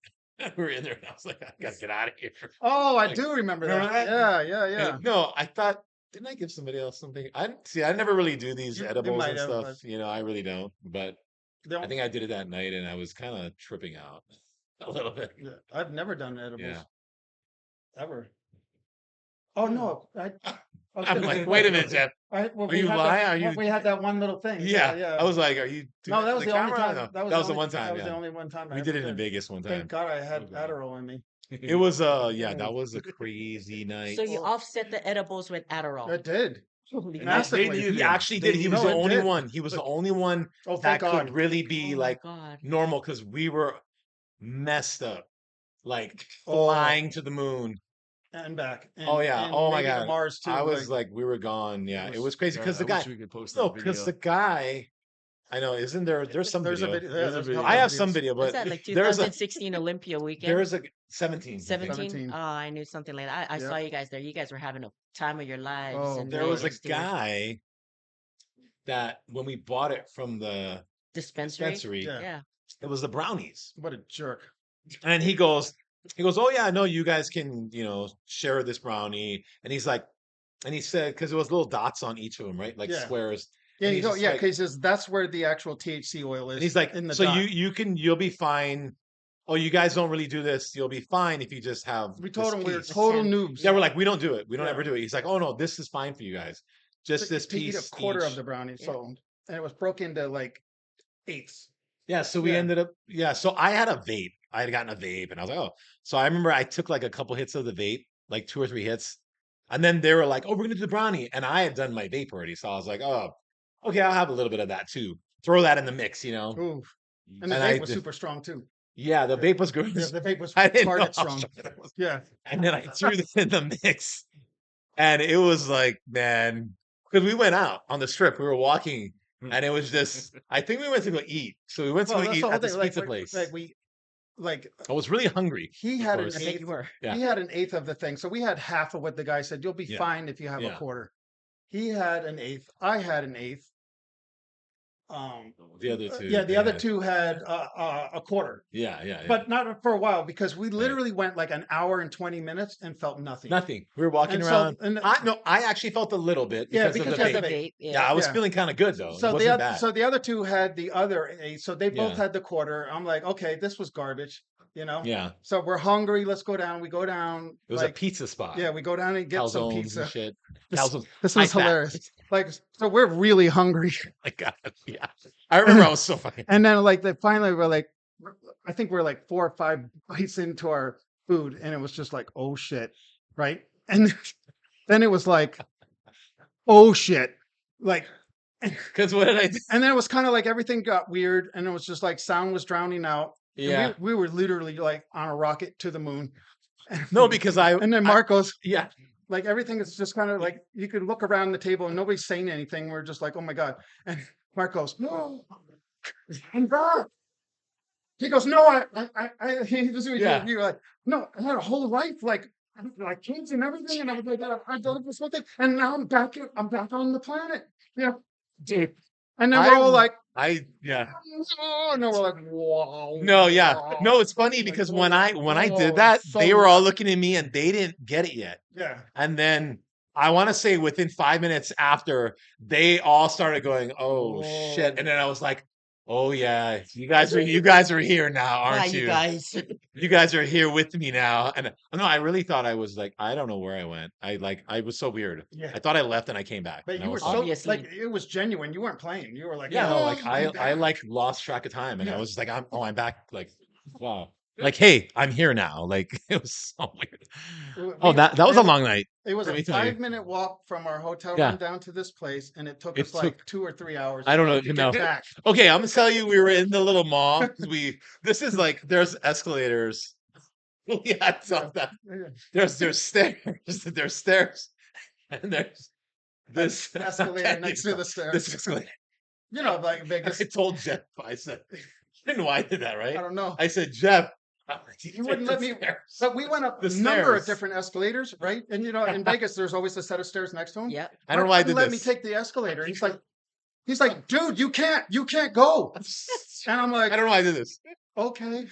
We were in there, and I was like, I gotta get out of here. Oh, I Like, do remember remember that. that? Yeah. No, I thought, didn't I give somebody else something? I never really do these You edibles might and have, stuff. but I really don't. But I don't. think I did it that night, and I was kind of tripping out a little bit. Yeah, I've never done edibles Yeah. ever. Oh no, I was I'm gonna like, say, wait a minute, Jeff. well, Are you lying? Are you? we had that one little thing. Yeah. I was like, are you doing No, that that for was the only camera? time. No, That was, that was the only, one time. That was Yeah. the only one time. I We ever did it in Vegas one Thank time. God I had Oh, God. Adderall in me. It was yeah, that was a crazy night. So you offset the edibles with Adderall. I did. Holy And cow. Massively. needed He him. actually They did. He needed was No, the it only did. one. He was the only one Oh, that thank could God. really be Oh my like God. normal because we were messed up, like Oh. flying to the moon. And back. And, Oh yeah. And Oh my maybe to God. Mars too. I was like, we were gone. Yeah, it was crazy God, because I the guy. wish we could post No, that because video. the guy. I know. Isn't there? There's some there's video. a video. Yeah, There's a there's video. couple I of have some videos. video, Was but that like there's a 2016 Olympia weekend? there's a 17. I think. 17? 17. Oh, I knew something like that. I Yep. saw you guys there. You guys were having a time of your lives Oh, in There was a Vegas, dude. guy that when we bought it from the Dispensary? dispensary, Yeah. Yeah. it was the brownies. What a jerk. And he goes, oh yeah, no, you guys can, share this brownie. And he's like, and he said, because there was little dots on each of them, right? Like Yeah. squares. Yeah, And you he's go. just Yeah, like- because that's where the actual THC oil is. And he's like, in the so dot. you'll be fine. Oh, you guys don't really do this. You'll be fine if you just have. We told this him we were piece." total Ten. noobs. Yeah, we're like, we don't do it. We don't Yeah. ever do it. He's like, oh no, this is fine for you guys. Just this to eat piece. a quarter of each. the brownie. Yeah. So, and it was broke into like eighths. Yeah, so we Yeah. ended up, so I had a vape. I had gotten a vape and I was like, oh. So I remember I took like a couple hits of the vape, like 2 or 3 hits. And then they were like, oh, we're going to do the brownie. And I had done my vape already. So I was like, oh, okay, I'll have a little bit of that too. Throw that in the mix, Ooh. And the And I vape was did- super strong too. Yeah, the vape was good. Yeah, the vape was I didn't know target how strong. strong it was. Yeah. And then I threw this in the mix. And it was like, man, because we went out on the strip. We were walking. And it was just, I think we went to go eat. So we went to Well, go that's eat the whole at this thing. pizza place. I was really hungry. He of had an course. I bet eighth. you were. Yeah. He had an eighth of the thing. So we had half of what the guy said. You'll be Yeah. fine if you have a Yeah. quarter. He had an eighth. I had an eighth. The other two. Yeah, the other two had a quarter, Yeah. but not for a while because we literally went like an hour and 20 minutes and felt nothing. Nothing. We were walking And so- around. and- I actually felt a little bit Yeah, because, because of you the had vape. the vape. Yeah, I was Yeah. feeling kind of good though. So it the wasn't other, bad. so the other two had the other eighth. So they both Yeah. had the quarter. I'm like, okay, this was garbage, yeah, So we're hungry. Let's go down. We go down. it was like, a pizza spot. Yeah, we go down and get some Calzones pizza. and shit. This- Calzones. This High was fat. hilarious. Like, so we're really hungry. My God, yeah. I remember I was so fucking. And then like finally we're like, I think we're like 4 or 5 bites into our food, and it was just like, oh shit, right? And then it was like, oh shit, like, Because what did I do? and then it was kind of like everything got weird, and it was just like sound was drowning out. And Yeah. we were literally like on a rocket to the moon. No, because And then Marcos, yeah. like everything is just kind of like you could look around the table and nobody's saying anything. We're just like, oh my god. And Marcos, no, I'm back. He goes, no, he just Yeah. you're like, no, I had a whole life, like kids and everything, and I was like, I did this whole thing, and now I'm back on the planet. Yeah, deep. And then we're all like, Yeah. oh, no, we're like, wow. No, yeah. wow. No, it's funny Like, because oh, when I oh, did that, so they were all much. looking at me and they didn't get it yet. Yeah. And then I want to say within 5 minutes after, they all started going, "Oh shit!" And then I was like, "Oh yeah, you guys are here now, Hi, aren't you you? guys. You guys are here with me now." And no, I really thought I was like, I don't know where I went. I was so weird. Yeah. I thought I left and I came back. But and I you were was so like, Obviously. like it was genuine. You weren't playing. You were like, yeah, no, "Oh, like I'm I back." like lost track of time, and I Yeah. was just like, I'm back. Like, wow. Like, hey, I'm here now. Like, it was so weird. Oh, that was a long night. It was let a me tell you. 5-minute walk from our hotel Yeah. room down to this place, and it took It us like 2 or 3 hours. I don't know, to get no. back. Okay, I'm gonna tell you, we were in the little mall because this is like there's escalators. Yeah, it's not that. There's stairs. There's stairs, and there's this Escalator next to the stairs. This escalator. You know, like And Vegas. I told Jeff, I said, I didn't know why I did that, right? I don't know. I said, Jeff, You wouldn't let me. Stairs. But we went up The a number of stairs. different escalators, right? And in Vegas, there's always a set of stairs next to him. Yep. I don't know Mark why I wouldn't did let me this. take the escalator. He's like, dude, you can't go. And I'm like, I don't know why I did this. okay,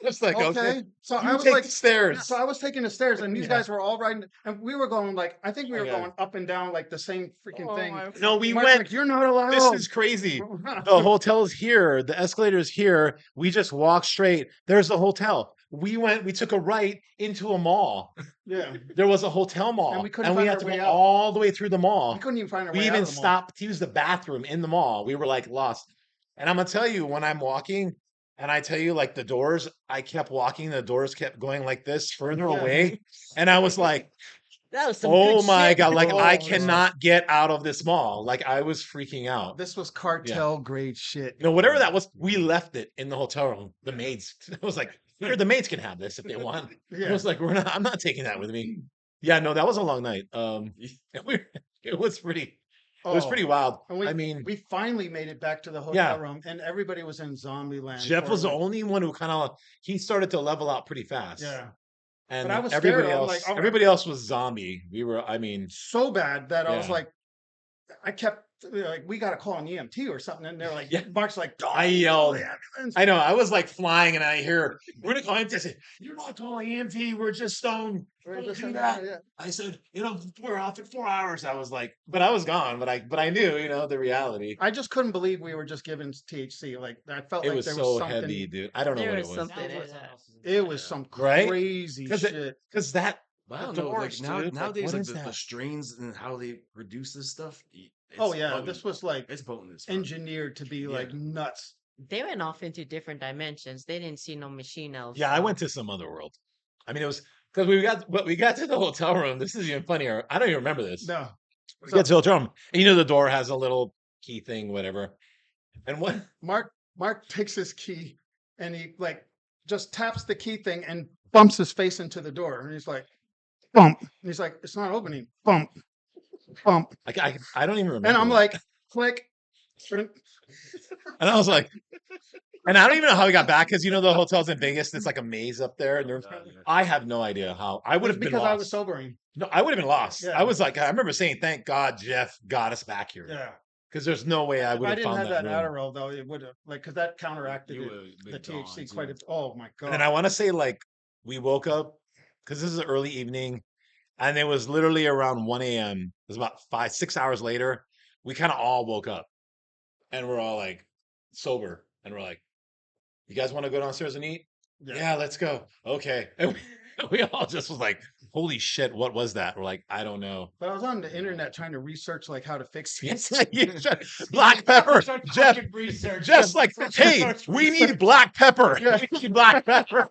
Just like, okay. okay. So I You was take like, the stairs. so I was taking the stairs, and these Yeah. guys were all riding, and we were going like, I think we were Yeah. going up and down like the same freaking Oh, thing. my No, we Mark's went. like, you're not allowed. This is crazy. The hotel's here. The escalator's here. We just walk straight. There's the hotel. We took a right into a mall. Yeah, There was a hotel mall. And we couldn't we find had our to way go out. all the way through the mall. we couldn't even find our We way out even of the mall. stopped to use the bathroom in the mall. We were like lost. And I'm gonna tell you, when I'm walking, and I tell you, like the doors, I kept walking, the doors kept going like this further Yeah. away. And I was like, That was some oh good my shit. God, like Oh, I this was- cannot get out of this mall. Like I was freaking out. This was cartel grade shit. You know, whatever that was, we left it in the hotel room. The maids. I was like, here, the maids can have this if they want. I Yeah. was like, I'm not taking that with me. Yeah, no, that was a long night. It was pretty wild. And I mean, we finally made it back to the hotel Yeah. room, and everybody was in zombie land. Jeff for, was the like- only one who kind of he started to level out pretty fast. Yeah, And I was everybody scared. I'm else, like, oh, everybody else was zombie. We were, I mean, so bad that I was Yeah. like, I kept like, we got to call an EMT or something, and they're like, Yeah. Mark's like, don't I yelled. call the ambulance." I know. I was like flying, and I hear we're gonna call EMT. I said, "You're not calling EMT. We're just stoned." We're Don't just do like, that. yeah. I said, we're off in 4 hours. I was like, but I was gone. But I knew, the reality. I just couldn't believe we were just given THC. Like I felt It like was there so was something. heavy, dude. I don't know There what it was was. something. Sounds like Yeah. something else is It in was there. some Right? crazy 'Cause it- shit. Because that. But I the don't know. doors, Like dude, nowadays, what like is the that? strains and how they produce this stuff. Oh it's yeah, potent. this was like It's potent as fuck. engineered to be like Yeah. nuts. They went off into different dimensions. They didn't see no machine elves. Yeah, I so- went to some other world. I mean, it was because we got to the hotel room. This is even funnier. I don't even remember this. No, We got to the hotel room, and the door has a little key thing, whatever. And what? Mark takes his key and he like just taps the key thing and bumps his face into the door, and he's like, bump. And he's like, it's not opening. Bump, bump. I don't even remember. And I'm that. like, click. And I was like, and I don't even know how we got back because the hotel's in Vegas. It's like a maze up there, and there's. Yeah. I have no idea how. I would have been because lost. I was sobering. No, I would have been lost. Yeah. I was like, I remember saying, "Thank God, Jeff got us back here." Yeah. Because there's no way I If would I have didn't found have that that room. Adderall though, it would have because that counteracted You it, would've the been THC gone, quite a. too. Oh my god. And then I want to say, like, we woke up because this is an early evening, and it was literally around 1 a.m. It was about 6 hours later. We kind of all woke up, and we're all like sober, and we're like, "You guys want to go downstairs and eat?" Yeah, let's go. Okay, and we all just was like, "Holy shit, what was that?" We're like, "I don't know." But I was on the internet trying to research like how to fix Yes, it. black pepper. Start Jeff, fucking research. Jeff's like, "Hey, we need black pepper. We need black pepper."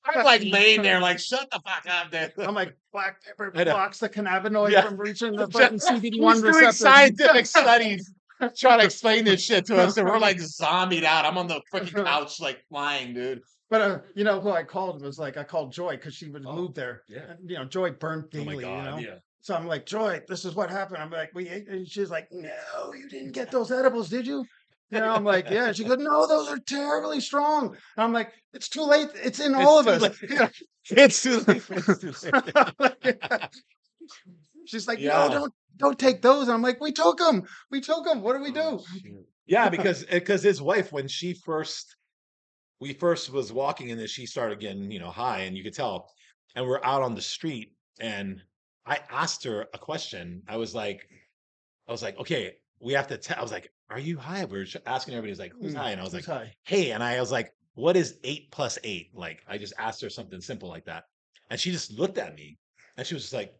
I'm like laying there, like, "Shut the fuck up, dude." I'm like, black pepper I know. blocks the cannabinoid Yeah. from reaching the Jeff- fucking He's CBD1 doing receptor. scientific studies, trying to explain this shit to us, and we're like zombied out. I'm on the freaking couch, like flying, dude. But you know who I called was like I called Joy because she would Oh, move there. yeah. And, Joy burnt Oh my daily. god, yeah. So I'm like, Joy, this is what happened. I'm like, we ate, and she's like, no, you didn't get those edibles, did you? I'm like, yeah. And she goes, no, those are terribly strong. And I'm like, it's too late. It's in all of too us. late. It's too late. It's too late. She's like, Yeah. no, don't take those. And I'm like, we took them. We took them. What do we do? Yeah, because his wife, when we first was walking, and then she started getting high, and you could tell, and we're out on the street, and I asked her a question. I was like, okay, we have to I was like, are you high? We were asking everybody, like, who's high? And I was like, Who's high? hey, and I was like, what is 8 plus 8? Like, I just asked her something simple like that, and she just looked at me, and she was just like,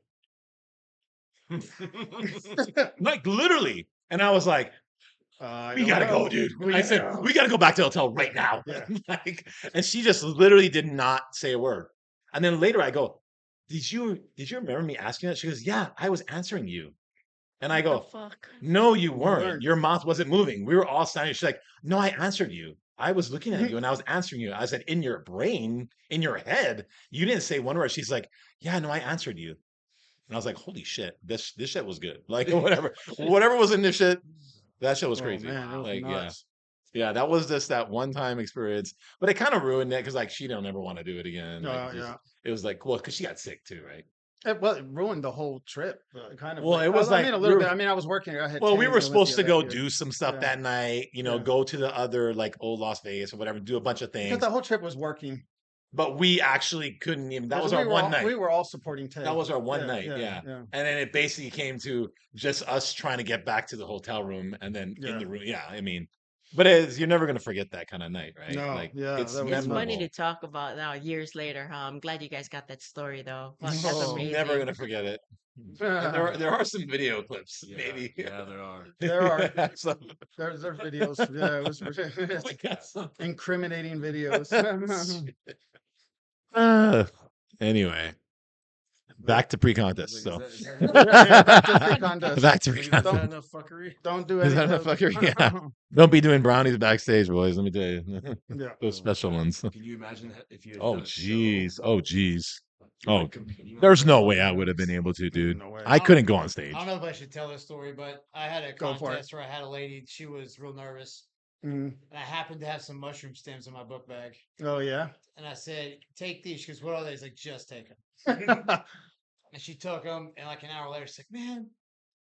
like literally, and I was like, I we don't gotta know. go, dude. We I said, gotta go. we gotta go back to the hotel right now. Yeah. Like, and she just literally did not say a word. And then later I go, did you remember me asking that? She goes, yeah, I was answering you. And I What the go, fuck? no, you weren't. weren't. Your mouth wasn't moving. We were all standing. She's like, no, I answered you. I was looking at you and I was answering you. I said, in your brain, in your head, you didn't say one word. She's like, yeah, no, I answered you. And I was like, holy shit, this shit was good. Like, whatever was in this shit, that shit was Oh, crazy. man, it was Like, yeah. nuts. Yeah, that was just that one time experience, but it kind of ruined it because like she don't ever want to do it again. Like Yeah. it was like, well, because she got sick too, right? It ruined the whole trip, kind of Well, like. it was I like mean, a we little bit. were I mean, I was working. I had well, we tanning were in supposed Olympia to that go year. do some stuff Yeah, that night, yeah. go to the other like old Las Vegas or whatever, do a bunch of Because things. the whole trip was working. But we actually couldn't even. That Because was our one we night. were all supporting That Tay. was our one Yeah, night, yeah, yeah. yeah, And then it basically came to just us trying to get back to the hotel room and then in yeah. the room. Yeah, I mean, but you're never gonna forget that kind of night, right? No, Like yeah, it's that was It's funny memorable. to talk about now years later, huh? I'm glad you guys got that story though. Fuck, that's Oh. Never amazing. gonna forget it. And there are some video clips, Yeah, maybe. yeah, there are. There are. Some, There's videos. Yeah, it was we got some. incriminating videos. Uh, anyway, back to pre-contest. Like, So Yeah, back to pre-contest. back to is that pre-contest. enough fuckery? Don't do Is any. that enough fuckery? Yeah. Don't be doing brownies backstage, boys. Let me tell you, Yeah. those special ones. Can you imagine if you had Oh done a show? jeez. Oh jeez. You're, Oh, like, competing on there's the no road way I would have been brownies? able to, dude. No way. I couldn't go on stage. I don't know if I should tell this story, but I had a Go for it. contest where I had a lady. She was real nervous, Mm. and I happened to have some mushroom stems in my book bag. Oh yeah. And I said, "Take these." She goes, "What are they?" He's like, "Just take them." And she took them, and like an hour later, she's like, "Man,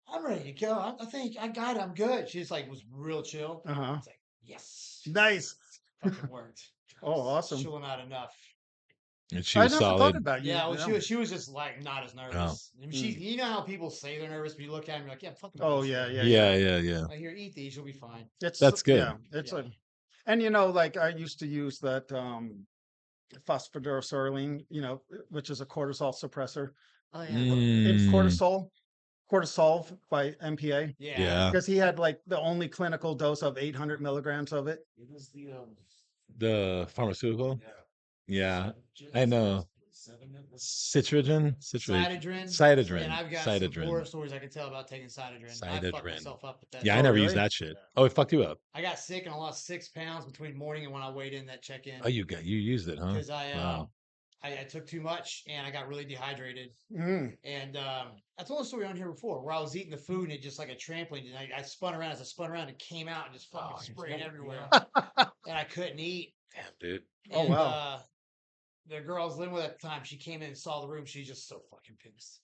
I'm ready to go. I think I got it. I'm good." She's like, was real chill. Uh-huh. It's like, yes, Nice. fucking worked. Oh, awesome. Chilling out enough. And she I was never thought solid. about you. Yeah, well, Yeah. she was just like not as nervous. I mean, she, you know how people say they're nervous, but you look at them, you're like, yeah, fucking. Oh yeah, yeah, Yeah, yeah, yeah. Like, here, eat these, you'll be fine. It's That's good. Yeah, it's Yeah. and like I used to use that phosphodiesterline, which is a cortisol suppressor. Oh yeah. It's Mm, cortisol by MPA, Yeah. yeah. because he had like the only clinical dose of 800 milligrams of it. It was The pharmaceutical. yeah, Yeah, I know. Citrogen, Cytodrin. Cytodrin, And I've got some Cytodrin, horror stories I can tell about taking Cytodrin. I fucked Cytodrin. myself up with that. Yeah, I Oh, never used really? that shit. Oh, it fucked you up. I got sick and I lost 6 pounds between morning and when I weighed in that check-in Oh, you used it, huh? because Wow. I took too much and I got really dehydrated. Mm. And I told a story on here before where I was eating the food and it just like a trampoline. And I spun around as I spun around and came out and just fucking sprayed everywhere. And I couldn't eat. Damn, dude. Oh, And, wow. the girl I was living with at the time, she came in and saw the room. She's just so fucking pissed.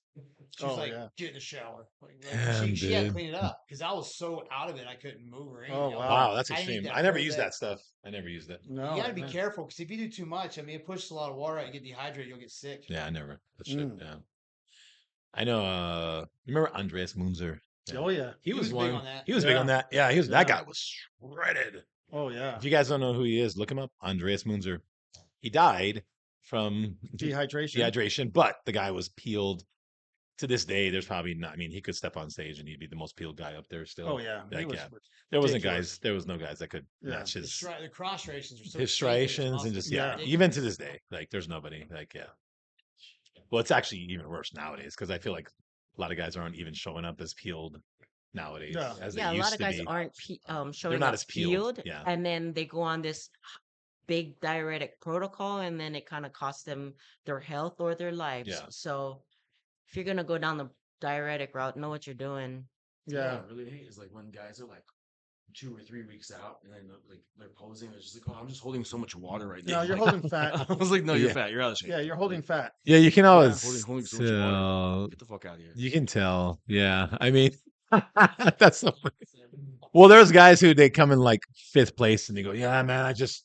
She was Oh, like, yeah. get in the shower. Damn, she had to dude. clean it up because I was so out of it, I couldn't move or anything. Oh, I was wow. like, Wow, that's I didn't eat extreme. that I never whole used day. that stuff. I never used it. No, You got to be man. careful because if you do too much, I mean, it pushes a lot of water out. You get dehydrated, you'll get sick. Yeah, I never. That shit. Mm. Yeah. I know. Remember Andreas Munzer? Yeah. Oh yeah. He was big one. on that. He was big on Yeah. that. Yeah, he was. That Yeah. guy was shredded. Oh yeah. If you guys don't know who he is, look him up. Andreas Munzer. He died from Dehydration. dehydration, but the guy was peeled. To this day, there's probably not. I mean, he could step on stage and he'd be the most peeled guy up there still. Oh yeah. He Like, was yeah. There wasn't ridiculous. guys. There was no guys that could Yeah. match his The cross striations are so his thick in his striations and just muscles. yeah. Yeah. Even to this day, like there's nobody like yeah. Well, it's actually even worse nowadays because I feel like a lot of guys aren't even showing up as peeled nowadays Yeah. as Yeah, they a lot used of to guys be. aren't showing not up as peeled, peeled, yeah. and then they go on this big diuretic protocol, and then it kind of costs them their health or their lives. Yeah. So if you're gonna go down the diuretic route, know what you're doing. Yeah. I really hate is like when guys are like 2 or 3 weeks out and then like they're posing. It's just like, oh, I'm just holding so much water right now. No, you're Like, holding fat. I was like, no, you're Yeah. fat. You're out of shape. Yeah, you're holding Like, fat. Yeah, you can always holding so much water. tell. Get the fuck out of here. You can tell. Yeah, I mean, that's so funny. Well, there's guys who they come in like fifth place and they go, "Yeah, man, I just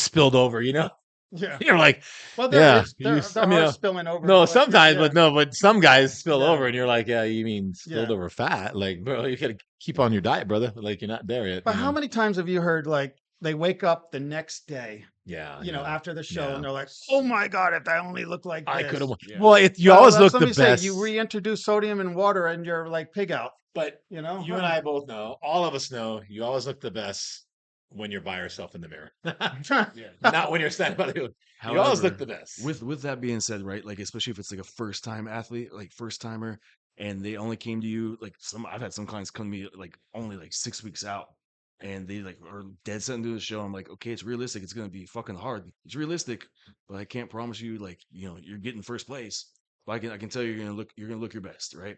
spilled over." You know, Yeah. you're like, Well, Yeah, there you- I are mean, spilling over. no, but sometimes, yeah. but some guys spill Yeah. over, and you're like, yeah, you mean spilled Yeah. over fat? Like, bro, you gotta keep on your diet, brother. Like, you're not there yet. But you how know? many times have you heard like they wake up the next day, Yeah, you know, yeah. after the show, Yeah. and they're like, "Oh my god, if I only look like I this." could have. Yeah. Well, you Well, always look let the me say, best. you reintroduce sodium and water, and you're like pig out. But You know, you and I both know, all of us know, you always look the best when you're by yourself in the mirror. Yeah. Not when you're standing by the. You always However, look the best. with that being said, right? Like especially if it's like a first time athlete, like first timer, and they only came to you like I've had some clients come to me like only like 6 weeks out, and they like are dead set into the show. I'm like, okay, it's realistic. It's gonna be fucking hard. It's realistic, but I can't promise you like you're getting first place. But I can tell you you're gonna look your best, right?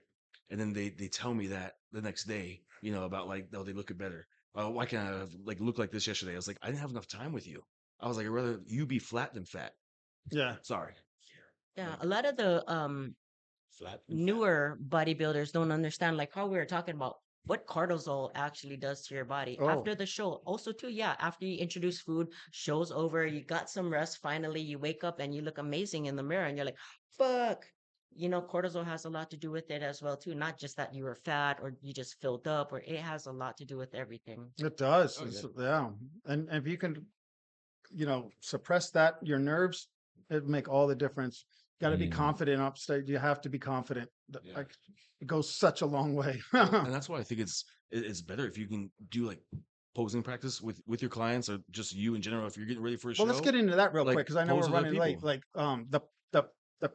And then they tell me that the next day, about like they look better. why can't I like look like this yesterday? I was like, I didn't have enough time with you. I was like, I'd rather you be flat than fat. Yeah. Sorry. Yeah, a lot of the Flat newer bodybuilders don't understand, like how we were talking about what cortisol actually does to your body Oh, after the show. Also, too, yeah, after you introduce food, show's over, you got some rest. Finally, you wake up and you look amazing in the mirror, and you're like, "Fuck." Cortisol has a lot to do with it as well, too. Not just that you were fat or you just filled up, or it has a lot to do with everything. it does. Oh, yeah. Yeah. And if you can, suppress that, your nerves, it make all the difference. Got to be Mm. confident upstage. You have to be confident. Yeah. Like, it goes such a long way. And that's why I think it's better if you can do like posing practice with your clients or just you in general. If you're getting ready for a Well, let's show, get into that real like, quick because I know pose we're with other running late. people. Like the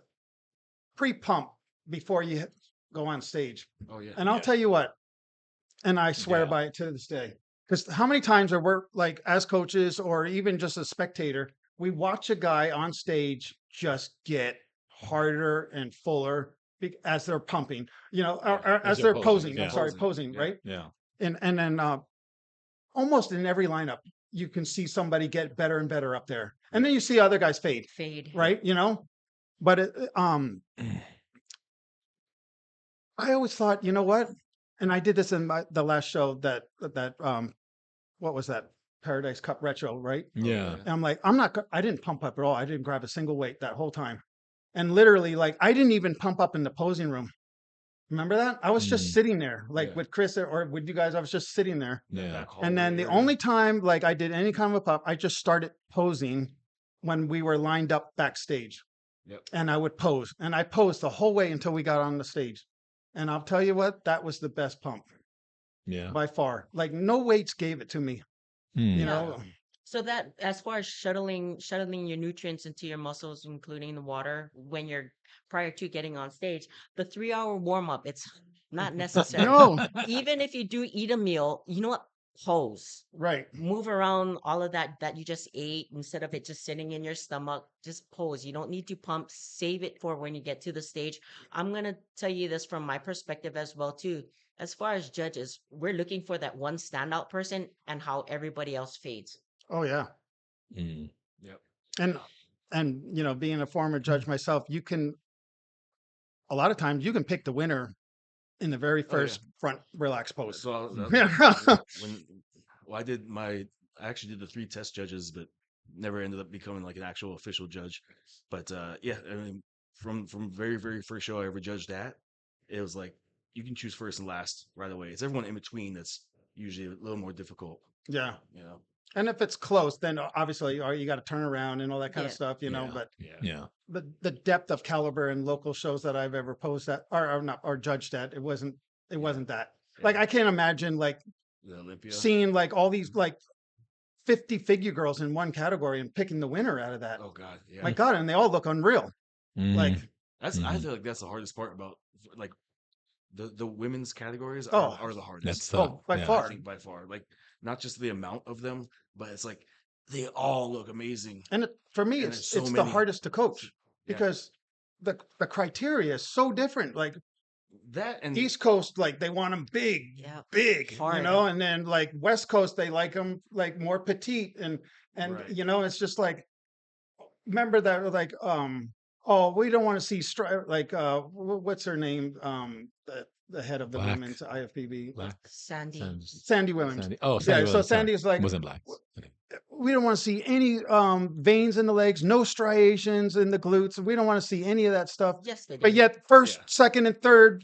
pre-pump before you go on stage. Oh yeah. And I'll Yeah. tell you what, and I swear Yeah. by it to this day. Because how many times are we're like as coaches or even just a spectator, we watch a guy on stage just get harder and fuller as they're pumping, or As as they're they're posing, posing. I'm yeah. sorry, Posing, posing, yeah. right? Yeah. And then almost in every lineup, you can see somebody get better and better up there, and then you see other guys fade, Fade. right? But I always thought, you know what? And I did this in the last show that what was that? Paradise Cup Retro, right? Yeah. And I'm like, I didn't pump up at all. I didn't grab a single weight that whole time. And literally, like, I didn't even pump up in the posing room. Remember that? I was just Mm. sitting there, like Yeah. with Chris or with you guys. I was just sitting there. That Yeah. back And then hallway the area. only time like I did any kind of a pump, I just started posing when we were lined up backstage. Yep. And I would pose. And I posed the whole way until we got on the stage. And I'll tell you what, that was the best pump Yeah. by far. Like no weights gave it to me. Hmm. You know, So that as far as shuttling your nutrients into your muscles, including the water, when you're prior to getting on stage, the 3-hour warm up, it's not necessary. no, Even if you do eat a meal, you know what? Pose. right. Move around all of that you just ate instead of it just sitting in your stomach. Just pose. You don't need to pump. Save it for when you get to the stage. I'm gonna tell you this from my perspective as well too. As far as judges, we're looking for that one standout person and how everybody else fades. Oh yeah. Mm. Yep. And being a former judge myself, you can a lot of times you can pick the winner in the very Oh, yeah. first front relax pose. So Yeah. I actually did the 3 test judges, but never ended up becoming like an actual official judge. But yeah, I mean, from very very first show I ever judged at, it was like you can choose first and last right away. It's everyone in between that's usually a little more difficult. Yeah. You know. And if it's close, then obviously you got to turn around and all that kind of Yeah. stuff, Yeah. but Yeah. Yeah. the depth of caliber in local shows that I've ever posed at or not or judged at, it wasn't that. Like Yeah. I can't imagine like The Olympia. seeing like all these like 50 figure girls in one category and picking the winner out of that. Oh God. Yeah. My God, and they all look unreal. Like, Mhm. I Mhm. feel like that's the hardest part about like the women's categories Oh, are the hardest. That's by yeah. I far. think by far. Like not just the amount of them, but it's like they all look amazing. And for me, And there's so it's the many. hardest to coach Yeah. because the criteria is so different. Like That and East Coast, like they want them big, Yeah. big, Hard. and then like West Coast, they like them like more petite, and Right. it's just like remember that like oh, we don't want to see like what's her name the head of the Black. women's IFBB Black. Sandy. Sandy Williams. Sandy. Oh, Sandy Yeah, so Williams, sorry. Sandy is like Wasn't black. we don't want to see any veins in the legs, no striations in the glutes. We don't want to see any of that stuff. Yes, they do. But yet, first, Yeah. second, and third,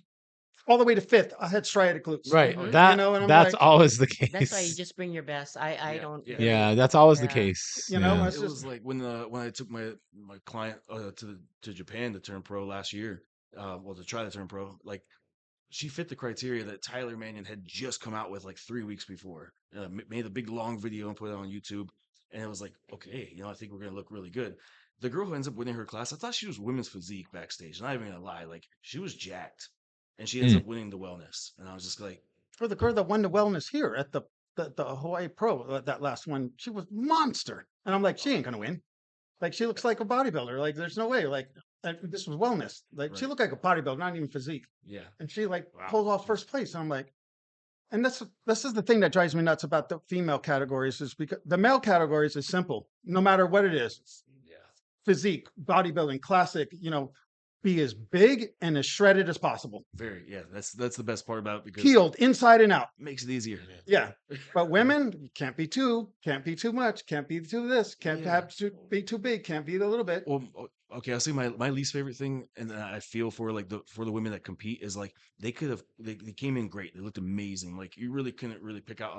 all the way to fifth, I had striated glutes. Right. Mhm. That and I'm that's like, always the case. That's why you just bring your best. I Yeah, don't. yeah. Yeah, that's always the Yeah. case. You know, Yeah. it's it just was like when I took my client to Japan to turn pro last year, to try to turn pro, like she fit the criteria that Tyler Mannion had just come out with like 3 weeks before. Made a big long video and put it on YouTube, and it was like, okay, I think we're gonna look really good. The girl who ends up winning her class, I thought she was women's physique backstage. Not even gonna lie, like she was jacked, and she ends Mm. up winning the wellness. And I was just like, for the girl that won the wellness here at the Hawaii Pro, that last one, she was monster. And I'm like, she ain't gonna win. Like she looks like a bodybuilder. Like there's no way. Like this was wellness. Like she Right. looked like a bodybuilder, not even physique. yeah, And she like Wow. pulled off first place. And I'm like, and this is the thing that drives me nuts about the female categories is because the male categories is simple, no matter what it is. Yeah. Physique, bodybuilding, classic, be as big and as shredded as possible. Very. Yeah. That's the best part about it because Peeled inside and out. it makes it easier. Yeah. But women can't be too much, can't be too this, can't Yeah. have to be too big, can't be a little bit. Well, okay. I'll say my least favorite thing, and I feel for like the women that compete is like they came in great. They looked amazing. Like you really couldn't really pick out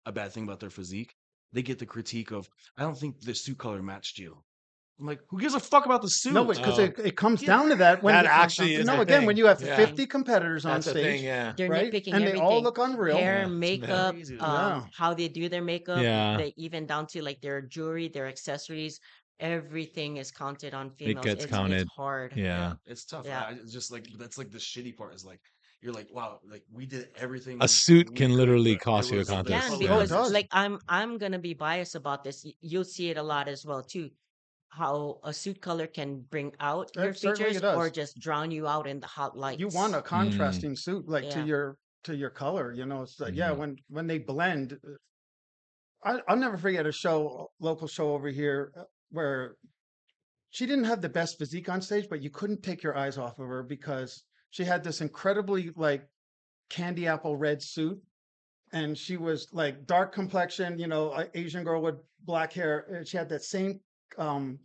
a bad thing about their physique. They get the critique of I don't think the suit color matched you. I'm like, who gives a fuck about the suit? No, because Oh. it comes Yeah. down to that when That you- actually is no a again thing. when you have Yeah. 50 competitors on That's the stage, thing. Yeah. They're right? nitpicking And they all everything. look unreal. Hair, Yeah. makeup, Crazy. Yeah. how they do their makeup, Yeah. they even down to like their jewelry, their accessories, everything is counted on It females. gets It's counted. hard. Yeah. It's tough. Yeah. It's just like that's like the shitty part is like you're like wow, like we did everything. A suit we can could, literally but cost it you a was the It contest. can color Yeah. Oh, it because does. like I'm gonna be biased about this. You'll see it a lot as well too. How a suit color can bring out your Certainly features it or does. just drown you out in the hot lights. You want a contrasting suit like Yeah. to your color, it's like yeah, Mhm. when they blend. I'll never forget a local show over here where she didn't have the best physique on stage, but you couldn't take your eyes off of her because she had this incredibly like candy apple red suit, and she was like dark complexion, Asian girl with black hair, and she had that same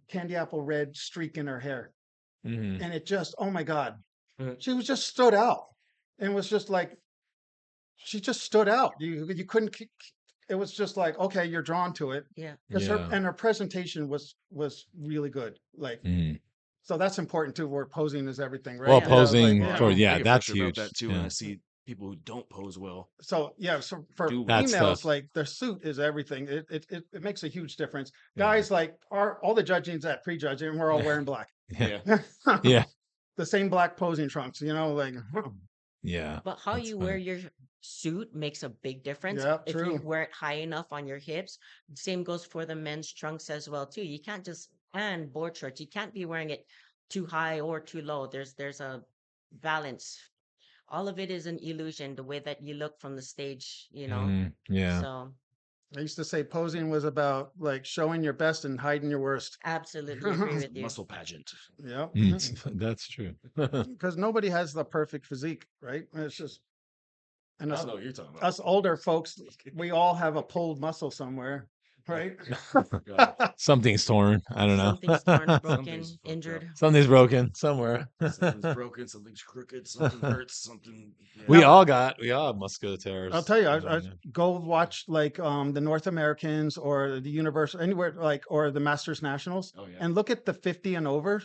candy apple red streak in her hair, Mhm. and it just, oh my god, Mhm. she was just stood out, and was just like she just stood out. You couldn't. It was just like okay, you're drawn to it Yeah. because Yeah. her presentation was really good. Like Mhm. so that's important too. Where posing is everything, right? Well, Yeah. posing Well, for I yeah, get that's frustrated huge. about that too when Yeah. I see people who don't pose well. So yeah, so for Do That's females, tough. like their suit is everything. It makes a huge difference. Yeah. Guys, like all the judging's at prejudging, and we're all Yeah. wearing black. Yeah. Yeah. Yeah. The same black posing trunks, like Yeah. But how That's you funny. wear your suit makes a big difference. yeah, If you true. wear it high enough on your hips, same goes for the men's trunks as well too. You can't just and board shorts. You can't be wearing it too high or too low. There's a balance. All of it is an illusion, the way that you look from the stage, Yeah. So I used to say posing was about like showing your best and hiding your worst. absolutely agree with you. Muscle pageant. Yeah, That's true. because nobody has the perfect physique, right? It's just and I us, don't know what you're talking about. us older folks, we all have a pulled muscle somewhere, right? God. Something's torn. I don't know. Something's torn, broken, Something's fucked up. injured. Something's broken somewhere. Something's broken, something's crooked, something hurts, something. Yeah. we Now- all have muscular tears. I'll tell you, I Yeah. go watch like the North Americans or the Universal, anywhere like or the Masters Nationals, Oh yeah. and look at the 50 and over.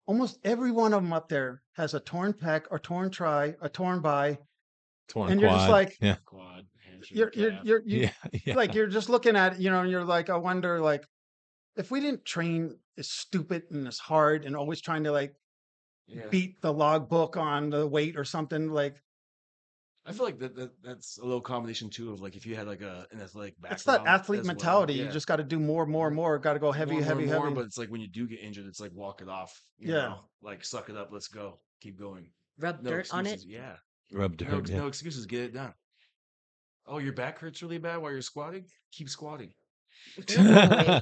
Almost every one of them up there has a torn pec, or torn tri, a torn bi, Torn and quad. you're just like, yeah. Quad, hamstring, you're calf. you Yeah. like you're just looking at it, and you're like, I wonder like if we didn't train as stupid and as hard and always trying to like Yeah. beat the logbook on the weight or something like. I feel like that's a little combination too of like if you had like an athletic background. It's that athlete as well. mentality. Yeah. You just got to do more, got to go heavy, More, heavy, more, heavy. But it's like when you do get injured, it's like walk it off. You Yeah. know? Like suck it up. Let's go. Keep going. Rub No dirt on it. excuses. Yeah. Rub dirt. No excuses. Get it done. Oh, your back hurts really bad while you're squatting? Keep squatting. Yeah.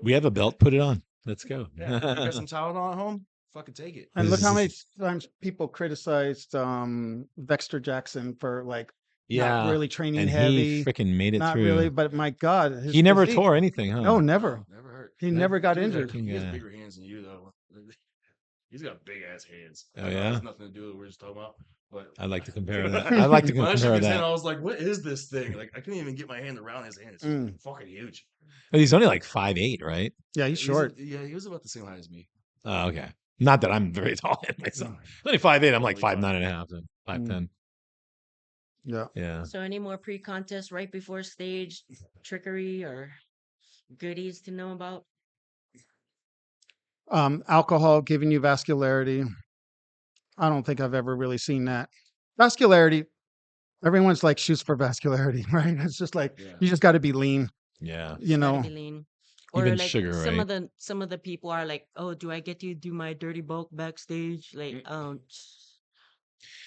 We have a belt. Put it on. Let's go. Yeah. You got some Tylenol at home? Fucking take it. And look how many times people criticized Dexter Jackson for like not really training and heavy, he freaking made it not through. really. But my God, his He never physique- tore anything, huh? No, never. Never hurt. He never got Dude, injured. He has Yeah. bigger hands than you, though. He's got big ass hands. Oh, It yeah? has nothing to do with what we're just talking about. But I'd like to compare that. I'd like to when I shook compare his hand, that. I was like, "What is this thing?" Like I couldn't even get my hand around his hand. It's Mm. fucking huge. But he's only like 5'8", right? Yeah, he's short. Yeah, he was about the same height as me. Oh, okay. Not that I'm very tall myself. Only 5'8". I'm like 5'9.5", then 5'10". Yeah. Yeah. So any more pre-contest right before stage trickery or goodies to know about? Alcohol giving you vascularity. I don't think I've ever really seen that. Vascularity. Everyone's like shoots for vascularity, right? It's just like Yeah. you just got to be lean. Yeah. You Gotta know. be lean. Or Even like sugar, some right? of the people are like, oh, do I get to do my dirty bulk backstage? Like,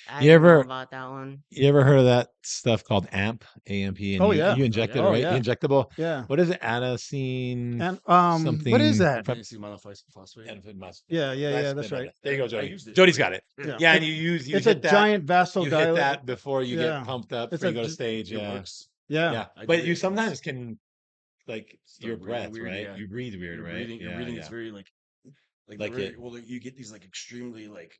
I You don't know ever about that one. you ever heard of that stuff called AMP, AMP, and Oh you yeah. you inject it, yeah. Oh right? yeah. The injectable. Yeah. What is it? Adenosine And what is something. that? Fantasy monophosphate. Yeah, yeah, yeah. That's right. There you go, I Jody. used it. Jody's got it. Yeah. Yeah, and you It's a hit that. giant You hit vasodilator. that before you Yeah. get pumped up It's before a you go to gi- stage. It Yeah, works. Yeah. yeah. I But did you it. sometimes can like Start your breathing breath, weird, right? yeah. You breathe weird, right? Your Yeah, breathing yeah. is very like Like very, it. well, like, you get these like extremely like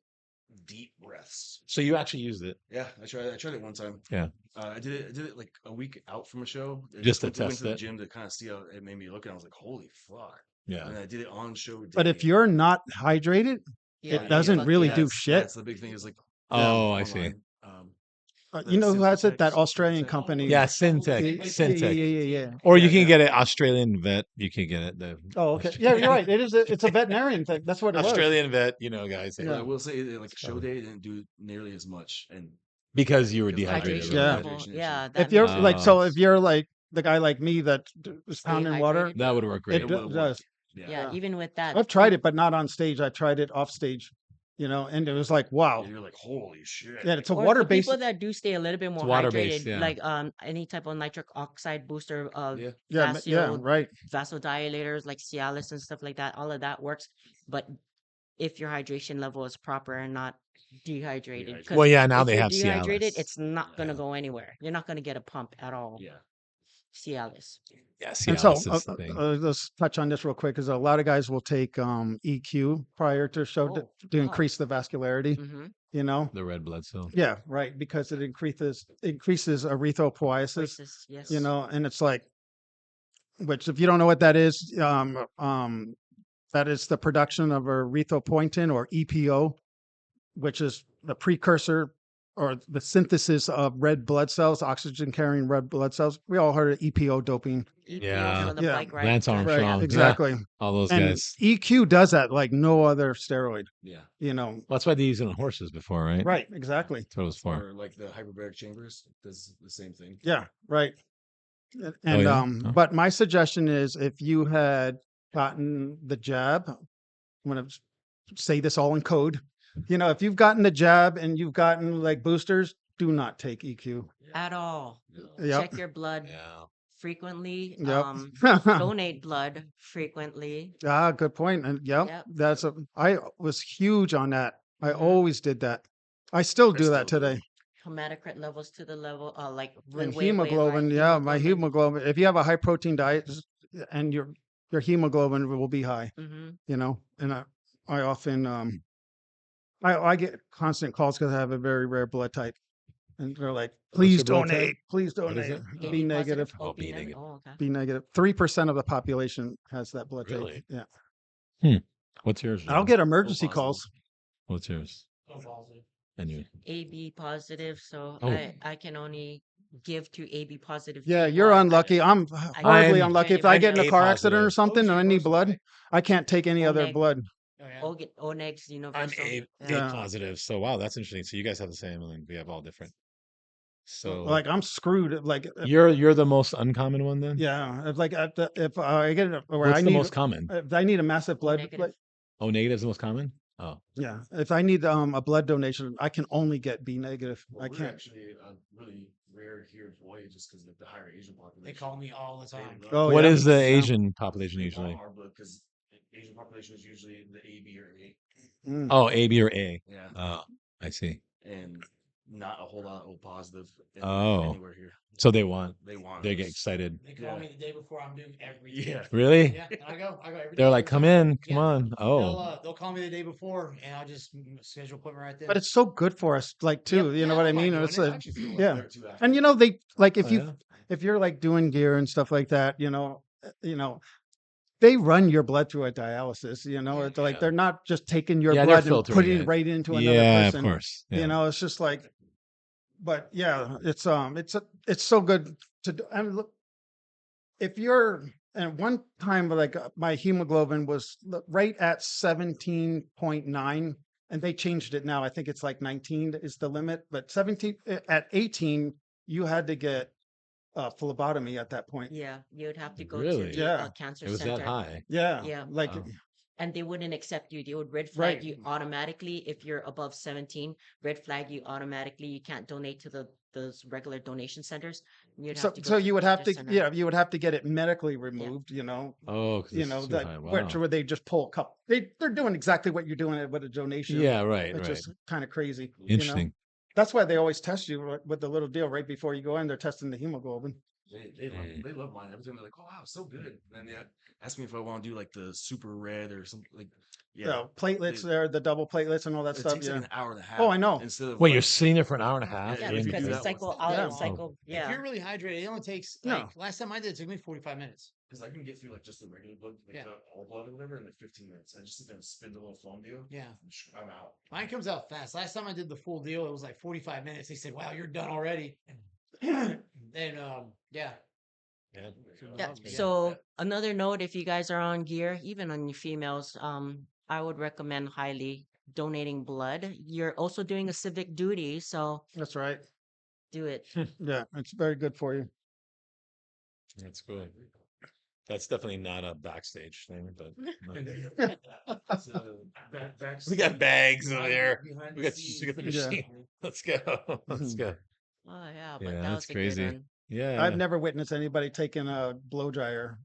deep breaths. So you actually used it. Yeah, I tried it one time. Yeah. I did it like a week out from a show. I Just to went test to the it? gym to kind of see how it made me look, and I was like, "Holy fuck!" Yeah. And I did it on show day. But if you're not hydrated, Yeah, it doesn't fuck really yeah. do shit. That's the big thing. Is like Oh, I see. online. You know who has it? That Synthex- Australian Synthex. company. Yeah, Yeah, Syntec. yeah, Syntec. yeah. Or Yeah, you can yeah. get it Australian vet. You can get it the Oh, okay. Yeah, you're right. It is. It's a veterinarian thing. That's what it was. Australian vet. You know, guys. But Yeah. I will say, like show So- day didn't do nearly as much, and Because you were because of dehydrated. Hydration Yeah. right? level. Hydration Yeah, issue. that If you're makes like, so sense. if you're like the guy like me that was Stay pounding water, hydrated. That would work it great. would've does. Yeah. Yeah, Yeah. even with that. I've tried it, but not on stage. I tried it off stage, and it was like, wow. You're like, holy shit. Yeah, it's a Or water for people based. that do stay a little bit more water-based, hydrated, yeah. like any type of nitric oxide booster, Yeah. Yeah, right. vasodilators like Cialis and stuff like that. All of that works, but if your hydration level is proper and not dehydrated, 'cause Well, yeah, now if they you're have dehydrated, Cialis. it's not gonna Yeah. go anywhere. You're not gonna get a pump at all. Yeah. Cialis. Yeah, And so Cialis is the thing. let's touch on this real quick because a lot of guys will take EQ prior to show Oh, to wow. increase the vascularity. Mm-hmm. You know, The red blood cell. yeah, right, because it increases erythropoiesis. Yes. You know, and it's like, which if you don't know what that is, that is the production of erythropoietin or EPO, which is the precursor or the synthesis of red blood cells, oxygen carrying red blood cells. We all heard of EPO doping. EPO Yeah. for the Yeah. bike ride. Lance drugs. Armstrong. Right, Yeah. exactly. All those And guys. EQ does that like no other steroid, Yeah. you know. Well, that's why they use it on horses before, right? Right, exactly. That's what it was for. Or like the hyperbaric chambers does the same thing. Yeah, right. And yeah? Oh. but my suggestion is if you had gotten the jab, I'm gonna say this all in code. You know, if you've gotten the jab and you've gotten like boosters, do not take EQ. At all. Yep. Check your blood Yeah. frequently. Yep. Donate blood frequently. Ah, good point. And yep, Yep. I was huge on that. I Mhm. always did that. I still do that still do. today. Hematocrit levels to the level, like And way, way high. hemoglobin, yeah, my hemoglobin. If you have a high protein diet, and your hemoglobin will be high, Mm-hmm. you know. And I often I get constant calls because I have a very rare blood type, and they're like, "Please your blood type? donate, please What is donate." it? B negative, Oh, B negative. Oh, okay. B negative. 3% of the population has that blood Really? type. Yeah, What's yours? I'll John? get emergency positive. calls. What's yours? Anyway. AB positive, so Oh. I can only give to AB positive. Yeah, people. you're unlucky. I'm horribly I'm- unlucky. If I get in a I'm car A accident or positive. something and I need blood, right? I can't take any O other neg. blood. Oh, yeah. O negs I'm universal. A Yeah. positive. So wow, that's interesting. So you guys have the same, and then we have all different. So Like I'm screwed. Like you're the most uncommon one then? yeah, if I get it where What's I the need most common? if I need a massive blood, negative. O negative is the most common? Oh. yeah, if I need a blood donation, I can only get B negative. Well, I we're can't. actually really rare here in Hawaii just because of the higher Asian population. They call me all the time. Oh, What yeah? is the Yeah. Asian population usually? Our blood because Asian population is usually the AB or A. Mm. Oh, AB or A. Yeah. Oh, I see. And not a whole lot of O positive Oh. anywhere here. So they want. They want They get us. excited. They call Yeah. me the day before I'm doing everything. Yeah. Really? Yeah, and I go every day. They're like, every come time. in, come Yeah. on. Oh. They'll call me the day before, and I'll just schedule appointment right there. But it's so good for us, like too. You know Yeah, what I I like mean? doing It's it. I a, actually feel like yeah. better too after. and you know they like if Oh, you yeah? if you're like doing gear and stuff like that, they run your blood through a dialysis. You know, it's like Yeah. they're not just taking your Yeah, they're blood and filtering putting it it. right into another Yeah, person. of course. Yeah. You know, it's just like, but yeah, it's so good to do. And look, if you're and one time like my hemoglobin was right at 17.9 and they changed it now. I think it's like 19 is the limit, but 17 at 18 you had to get phlebotomy at that point. Yeah, you would have to go Really? to the Yeah. cancer It was center. that high. Yeah. Yeah. Like Wow. and they wouldn't accept you. They would red flag Right. you automatically if you're above 17. Red flag you automatically. You can't donate to those regular donation centers. You'd So have to go so to you the would have cancer to center. you would have to get it medically removed, Oh, because it's too that high. which Wow. where they just pull a cup. They're doing exactly what you're doing with a donation. Yeah, right, It's right. just kind of crazy. Interesting. That's why they always test you with the little deal right before you go in. They're testing the hemoglobin. They love mine. Every time they're like, "Oh wow, so good." And then they ask me if I want to do like the super red or something like. Yeah, Platelets it, there, the double platelets and all that it stuff. takes like Yeah. an hour and a half. Oh, I know. Instead of Wait, you're like, sitting there for an hour and a half? Yeah, if you because do they that one, cycle Yeah. out and Yeah. cycle. If Yeah. you're really hydrated, it only takes No. like last time I did it took me 45 minutes. because I can get through like just the regular blood, like Yeah. the all blood or whatever, in like 15 minutes. I just sit there and spin the little foam deal. Yeah. I'm out. Mine comes out fast. Last time I did the full deal, it was like 45 minutes. They said, "Wow, you're done already." And yeah. Yeah. Yeah. Yeah. So another note, if you guys are on gear, even on you females, I would recommend highly donating blood. You're also doing a civic duty, so That's right. do it. Yeah, it's very good for you. That's cool. That's definitely not a backstage thing, but we got bags over there. We got the Yeah. machine. Let's go. Let's go. Oh yeah, but Yeah, that that's was a good crazy. one. Yeah. I've never witnessed anybody taking a blow dryer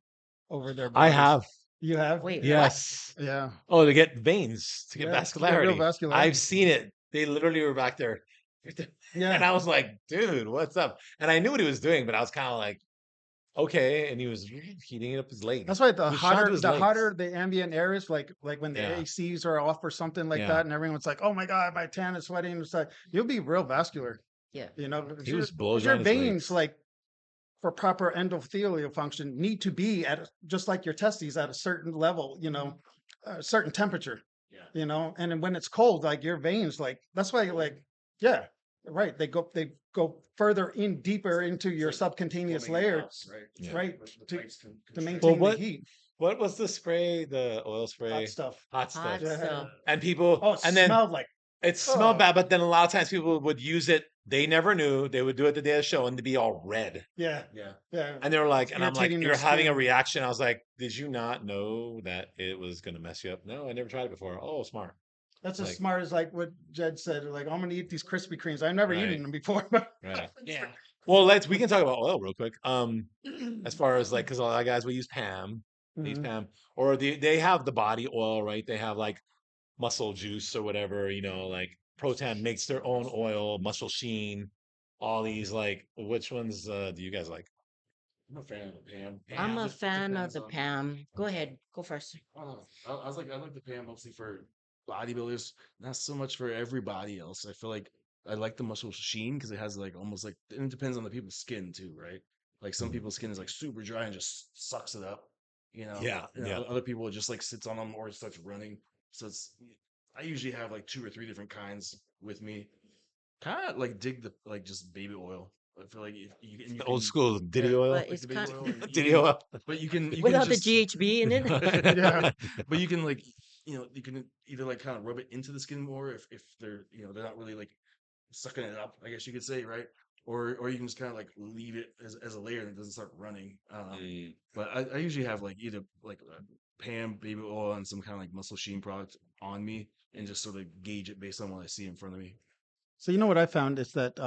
over their I bodies. have. You have? Wait, Yes. Yeah. Oh, to get veins, to get Yeah, to get real vascularity. vascular. I've seen it. They literally were back there. And Yeah. I was like, dude, what's up? And I knew what he was doing, but I was kind of like, okay. And he was heating up his legs. That's why He was shot to his legs. hotter the ambient air is, like when the Yeah. ACs are off or something like Yeah. that, and everyone's like, "Oh my god, my tan is sweating." It's like you'll be real vascular. Yeah. He was blow 'cause your drying his veins, legs. like for proper endothelial function, need to be just like your testes at a certain level. A certain temperature. Yeah. And then when it's cold, like your veins, like that's why, like, yeah, right. They go further in, deeper into your It's like subcutaneous plumbing your layer, house, right? Yeah. right, The to pipes can to constrict. maintain Well, the heat. What was the spray? The oil spray? Hot stuff. Hot stuff. Hot Yeah. stuff. And people, Oh, it and then smelled like. it smelled Oh. bad, but then a lot of times people would use it. They never knew. They would do it the day of the show and to be all red. Yeah, Yeah. yeah. And they were like, and I'm like, Irritating their you're having a skin. reaction. I was like, did you not know that it was going to mess you up? No, I never tried it before. Oh, smart. That's as Like- smart as like what Jed said. Like, I'm gonna eat these Krispy Kremes. I've never Right. eaten them before, but Right. Yeah. Well, we can talk about oil real quick. As far as like, because a lot of guys, we use Pam. They use Mhm. Pam. Or they have the body oil, right? They have like muscle juice or whatever, like Protan makes their own oil, muscle sheen, all these like, which ones do you guys like? I'm a fan of the Pam. I'm a It fan of depends the on- Pam. Go ahead, go first. I was like, I like the Pam mostly for bodybuilders, not so much for everybody else. I feel like I like the muscle sheen because it has like almost like, and it depends on the people's skin too, right? Like some Mhm. people's skin is like super dry and just sucks it up, Yeah, yeah. Other people it just like sits on them or it starts running. So I usually have like 2 or 3 different kinds with me. Kind of like dig the like just baby oil. I feel like if you, and you The old can- school Diddy yeah, oil. But like it's the baby kind oil, and you Diddy can- oil. but you can without just, the GHB in it. Yeah. but you can like you can either like kind of rub it into the skin more if they're they're not really like sucking it up, I guess you could say, right? Or you can just kind of like leave it as a layer and it doesn't start running. Mm. But I usually have like either like Pam baby oil and some kind of like muscle sheen product on me and just sort of gauge it based on what I see in front of me. So you know what I found is that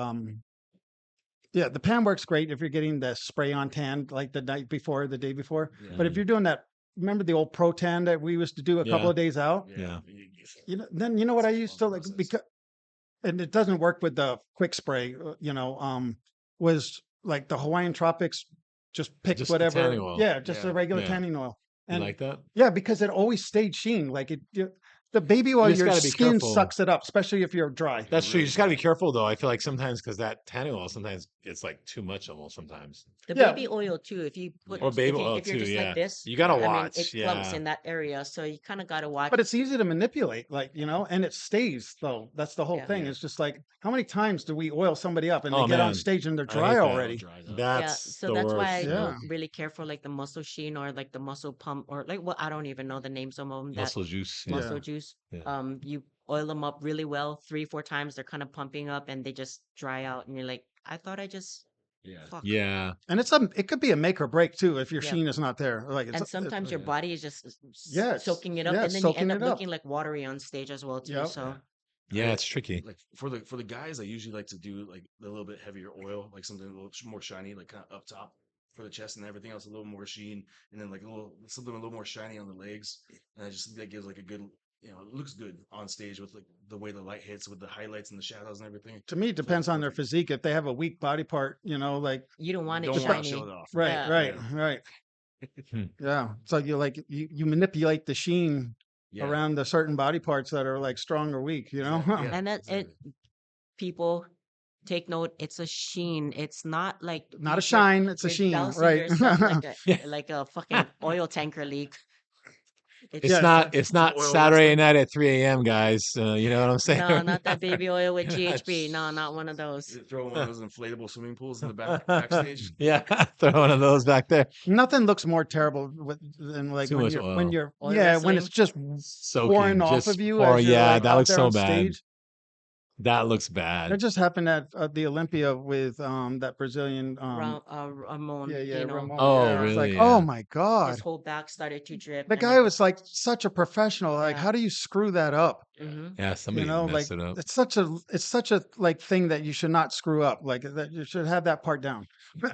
yeah, the Pam works great if you're getting the spray on tan like the night before, the day before. Yeah. But if you're doing that, remember the old Pro Tan that we used to do a couple Yeah. of days out? Yeah. Then you know what I used to like Process. because, and it doesn't work with the quick spray. Was like the Hawaiian Tropics. Just pick Just the whatever. tanning oil. Yeah, just Yeah. a regular Yeah. tanning oil. You And like that? yeah, because it always stayed sheen. Like the baby oil, just your gotta be skin careful. sucks it up, especially if you're dry. That's true. You really just got to be bad. careful though. I feel like sometimes because that tanning oil, sometimes it's like too much almost sometimes. The Yeah. baby oil too. If you put Or baby oil if you're too, just yeah. like this, You gotta I mean, watch, it clumps yeah. in that area, so you kind of gotta watch. But it's easy to manipulate, like, and it stays though. That's the whole Yeah. thing. Yeah. It's just like, how many times do we oil somebody up and Oh, they get on man. stage and they're I hate dry that. already? Dried up. Yeah, That's so the that's worst. why I Yeah. go really careful, like the muscle sheen or like the muscle pump or like I don't even know the names of them. That Muscle juice. Yeah. muscle juice. Yeah. You oil them up really well, 3-4 times. They're kind of pumping up and they just dry out, and you're like, I thought I just Yeah. fuck. Yeah. And it could be a make or break too if your Yeah. sheen is not there. Like And sometimes your yeah. body is just Yeah, soaking it up, yeah, and then you end soaking up it up. looking like watery on stage as well too. Yep. So Yeah, it's tricky. Like for the guys, I usually like to do like a little bit heavier oil, like something a little more shiny, like kind of up top for the chest, and everything else a little more sheen, and then like something a little more shiny on the legs. And I just think that gives like a good, it looks good on stage with like the way the light hits with the highlights and the shadows and everything. To me, it depends on their perfect. physique. If they have a weak body part, like you don't want it Don't want to shiny. show it off. right, Yeah. right, Yeah. right. Hmm. Yeah. So you manipulate the sheen Yeah. around the certain body parts that are like strong or weak. Exactly. Yeah. And that exactly. people take note, it's a sheen. It's not like Not a shine, it's a you're sheen, dousing right? yourself Yeah. like a fucking oil tanker leak. It's It's Yeah. not it's Some not oil Saturday wrestling. night at 3 a.m., guys. You know what I'm saying? no, not that baby oil with You're not GHB. No, not one of those. Throw one of those inflatable swimming pools in the backstage. Yeah, throw one of those back there. Nothing looks more terrible than like Too much when oil. you're Oil when it's wrestling? just pouring Soaking, off just of you pour. as you're Yeah, like that out looks there so on bad. stage. That looks bad. That just happened at the Olympia with that Brazilian Ramon, yeah, Ramon. Oh, Yeah, it's like, really? oh Yeah. my his God. whole back started to drip. The and guy was like such a professional. Like, Yeah. how do you screw that up? hmm Yeah, somebody Like messed it up. it's such a like thing that you should not screw up. Like that you should have that part down.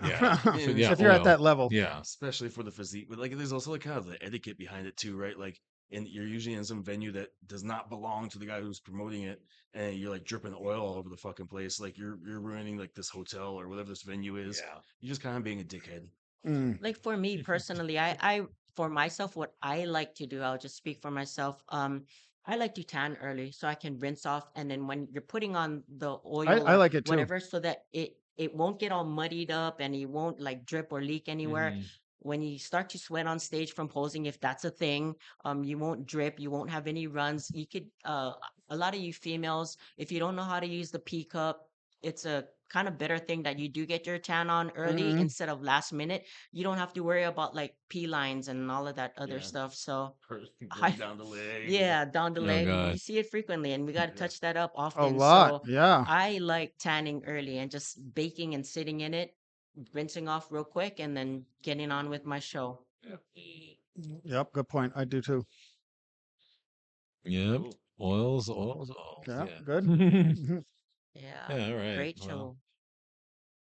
Yeah. So, yeah, If you're at oil. that level. Yeah. Especially for the physique. But like there's also like kind of the etiquette behind it too, right? Like and you're usually in some venue that does not belong to the guy who's promoting it, and you're like dripping oil all over the fucking place. Like you're ruining like this hotel or whatever this venue is. Yeah. You're just kind of being a dickhead. Mm. Like for me personally, I for myself, what I like to do, I'll just speak for myself. I like to tan early so I can rinse off, and then when you're putting on the oil I or like it too. whatever, so that it won't get all muddied up and it won't like drip or leak anywhere. Mhm. When you start to sweat on stage from posing, if that's a thing, you won't drip, you won't have any runs. You could a lot of you females, if you don't know how to use the P cup, it's a kind of better thing that you do get your tan on early Mhm. instead of last minute. You don't have to worry about like P lines and all of that other Yeah. stuff. So Going down the leg. yeah, down the Oh, leg, God. you see it frequently, and we got to Yeah. touch that up A often. lot. So Yeah. I like tanning early and just baking and sitting in it, rinsing off real quick, and then getting on with my show. Yep. Good point. I do too. Yep. Cool. Oils. Yeah. Yeah. Good. Yeah, Yeah, all right. great Well, show.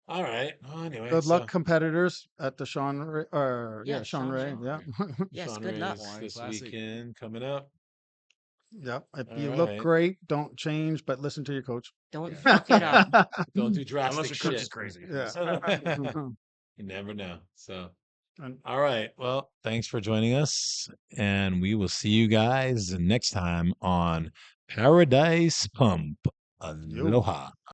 all right. Well, anyway, Good so luck, competitors at the Sean Ray, or Yeah, Sean Sean Ray. Ray. Yeah. Yes, Sean good luck. Ray's Flying this Classic. weekend coming up. Yep. If All you look right. great, don't change, but listen to your coach. Don't Yeah. fuck it up. Don't do Unless drastic your coach shit. is crazy. Yeah. You never know. So, And all right. Well, thanks for joining us. And we will see you guys next time on Paradise Pump. you. Aloha.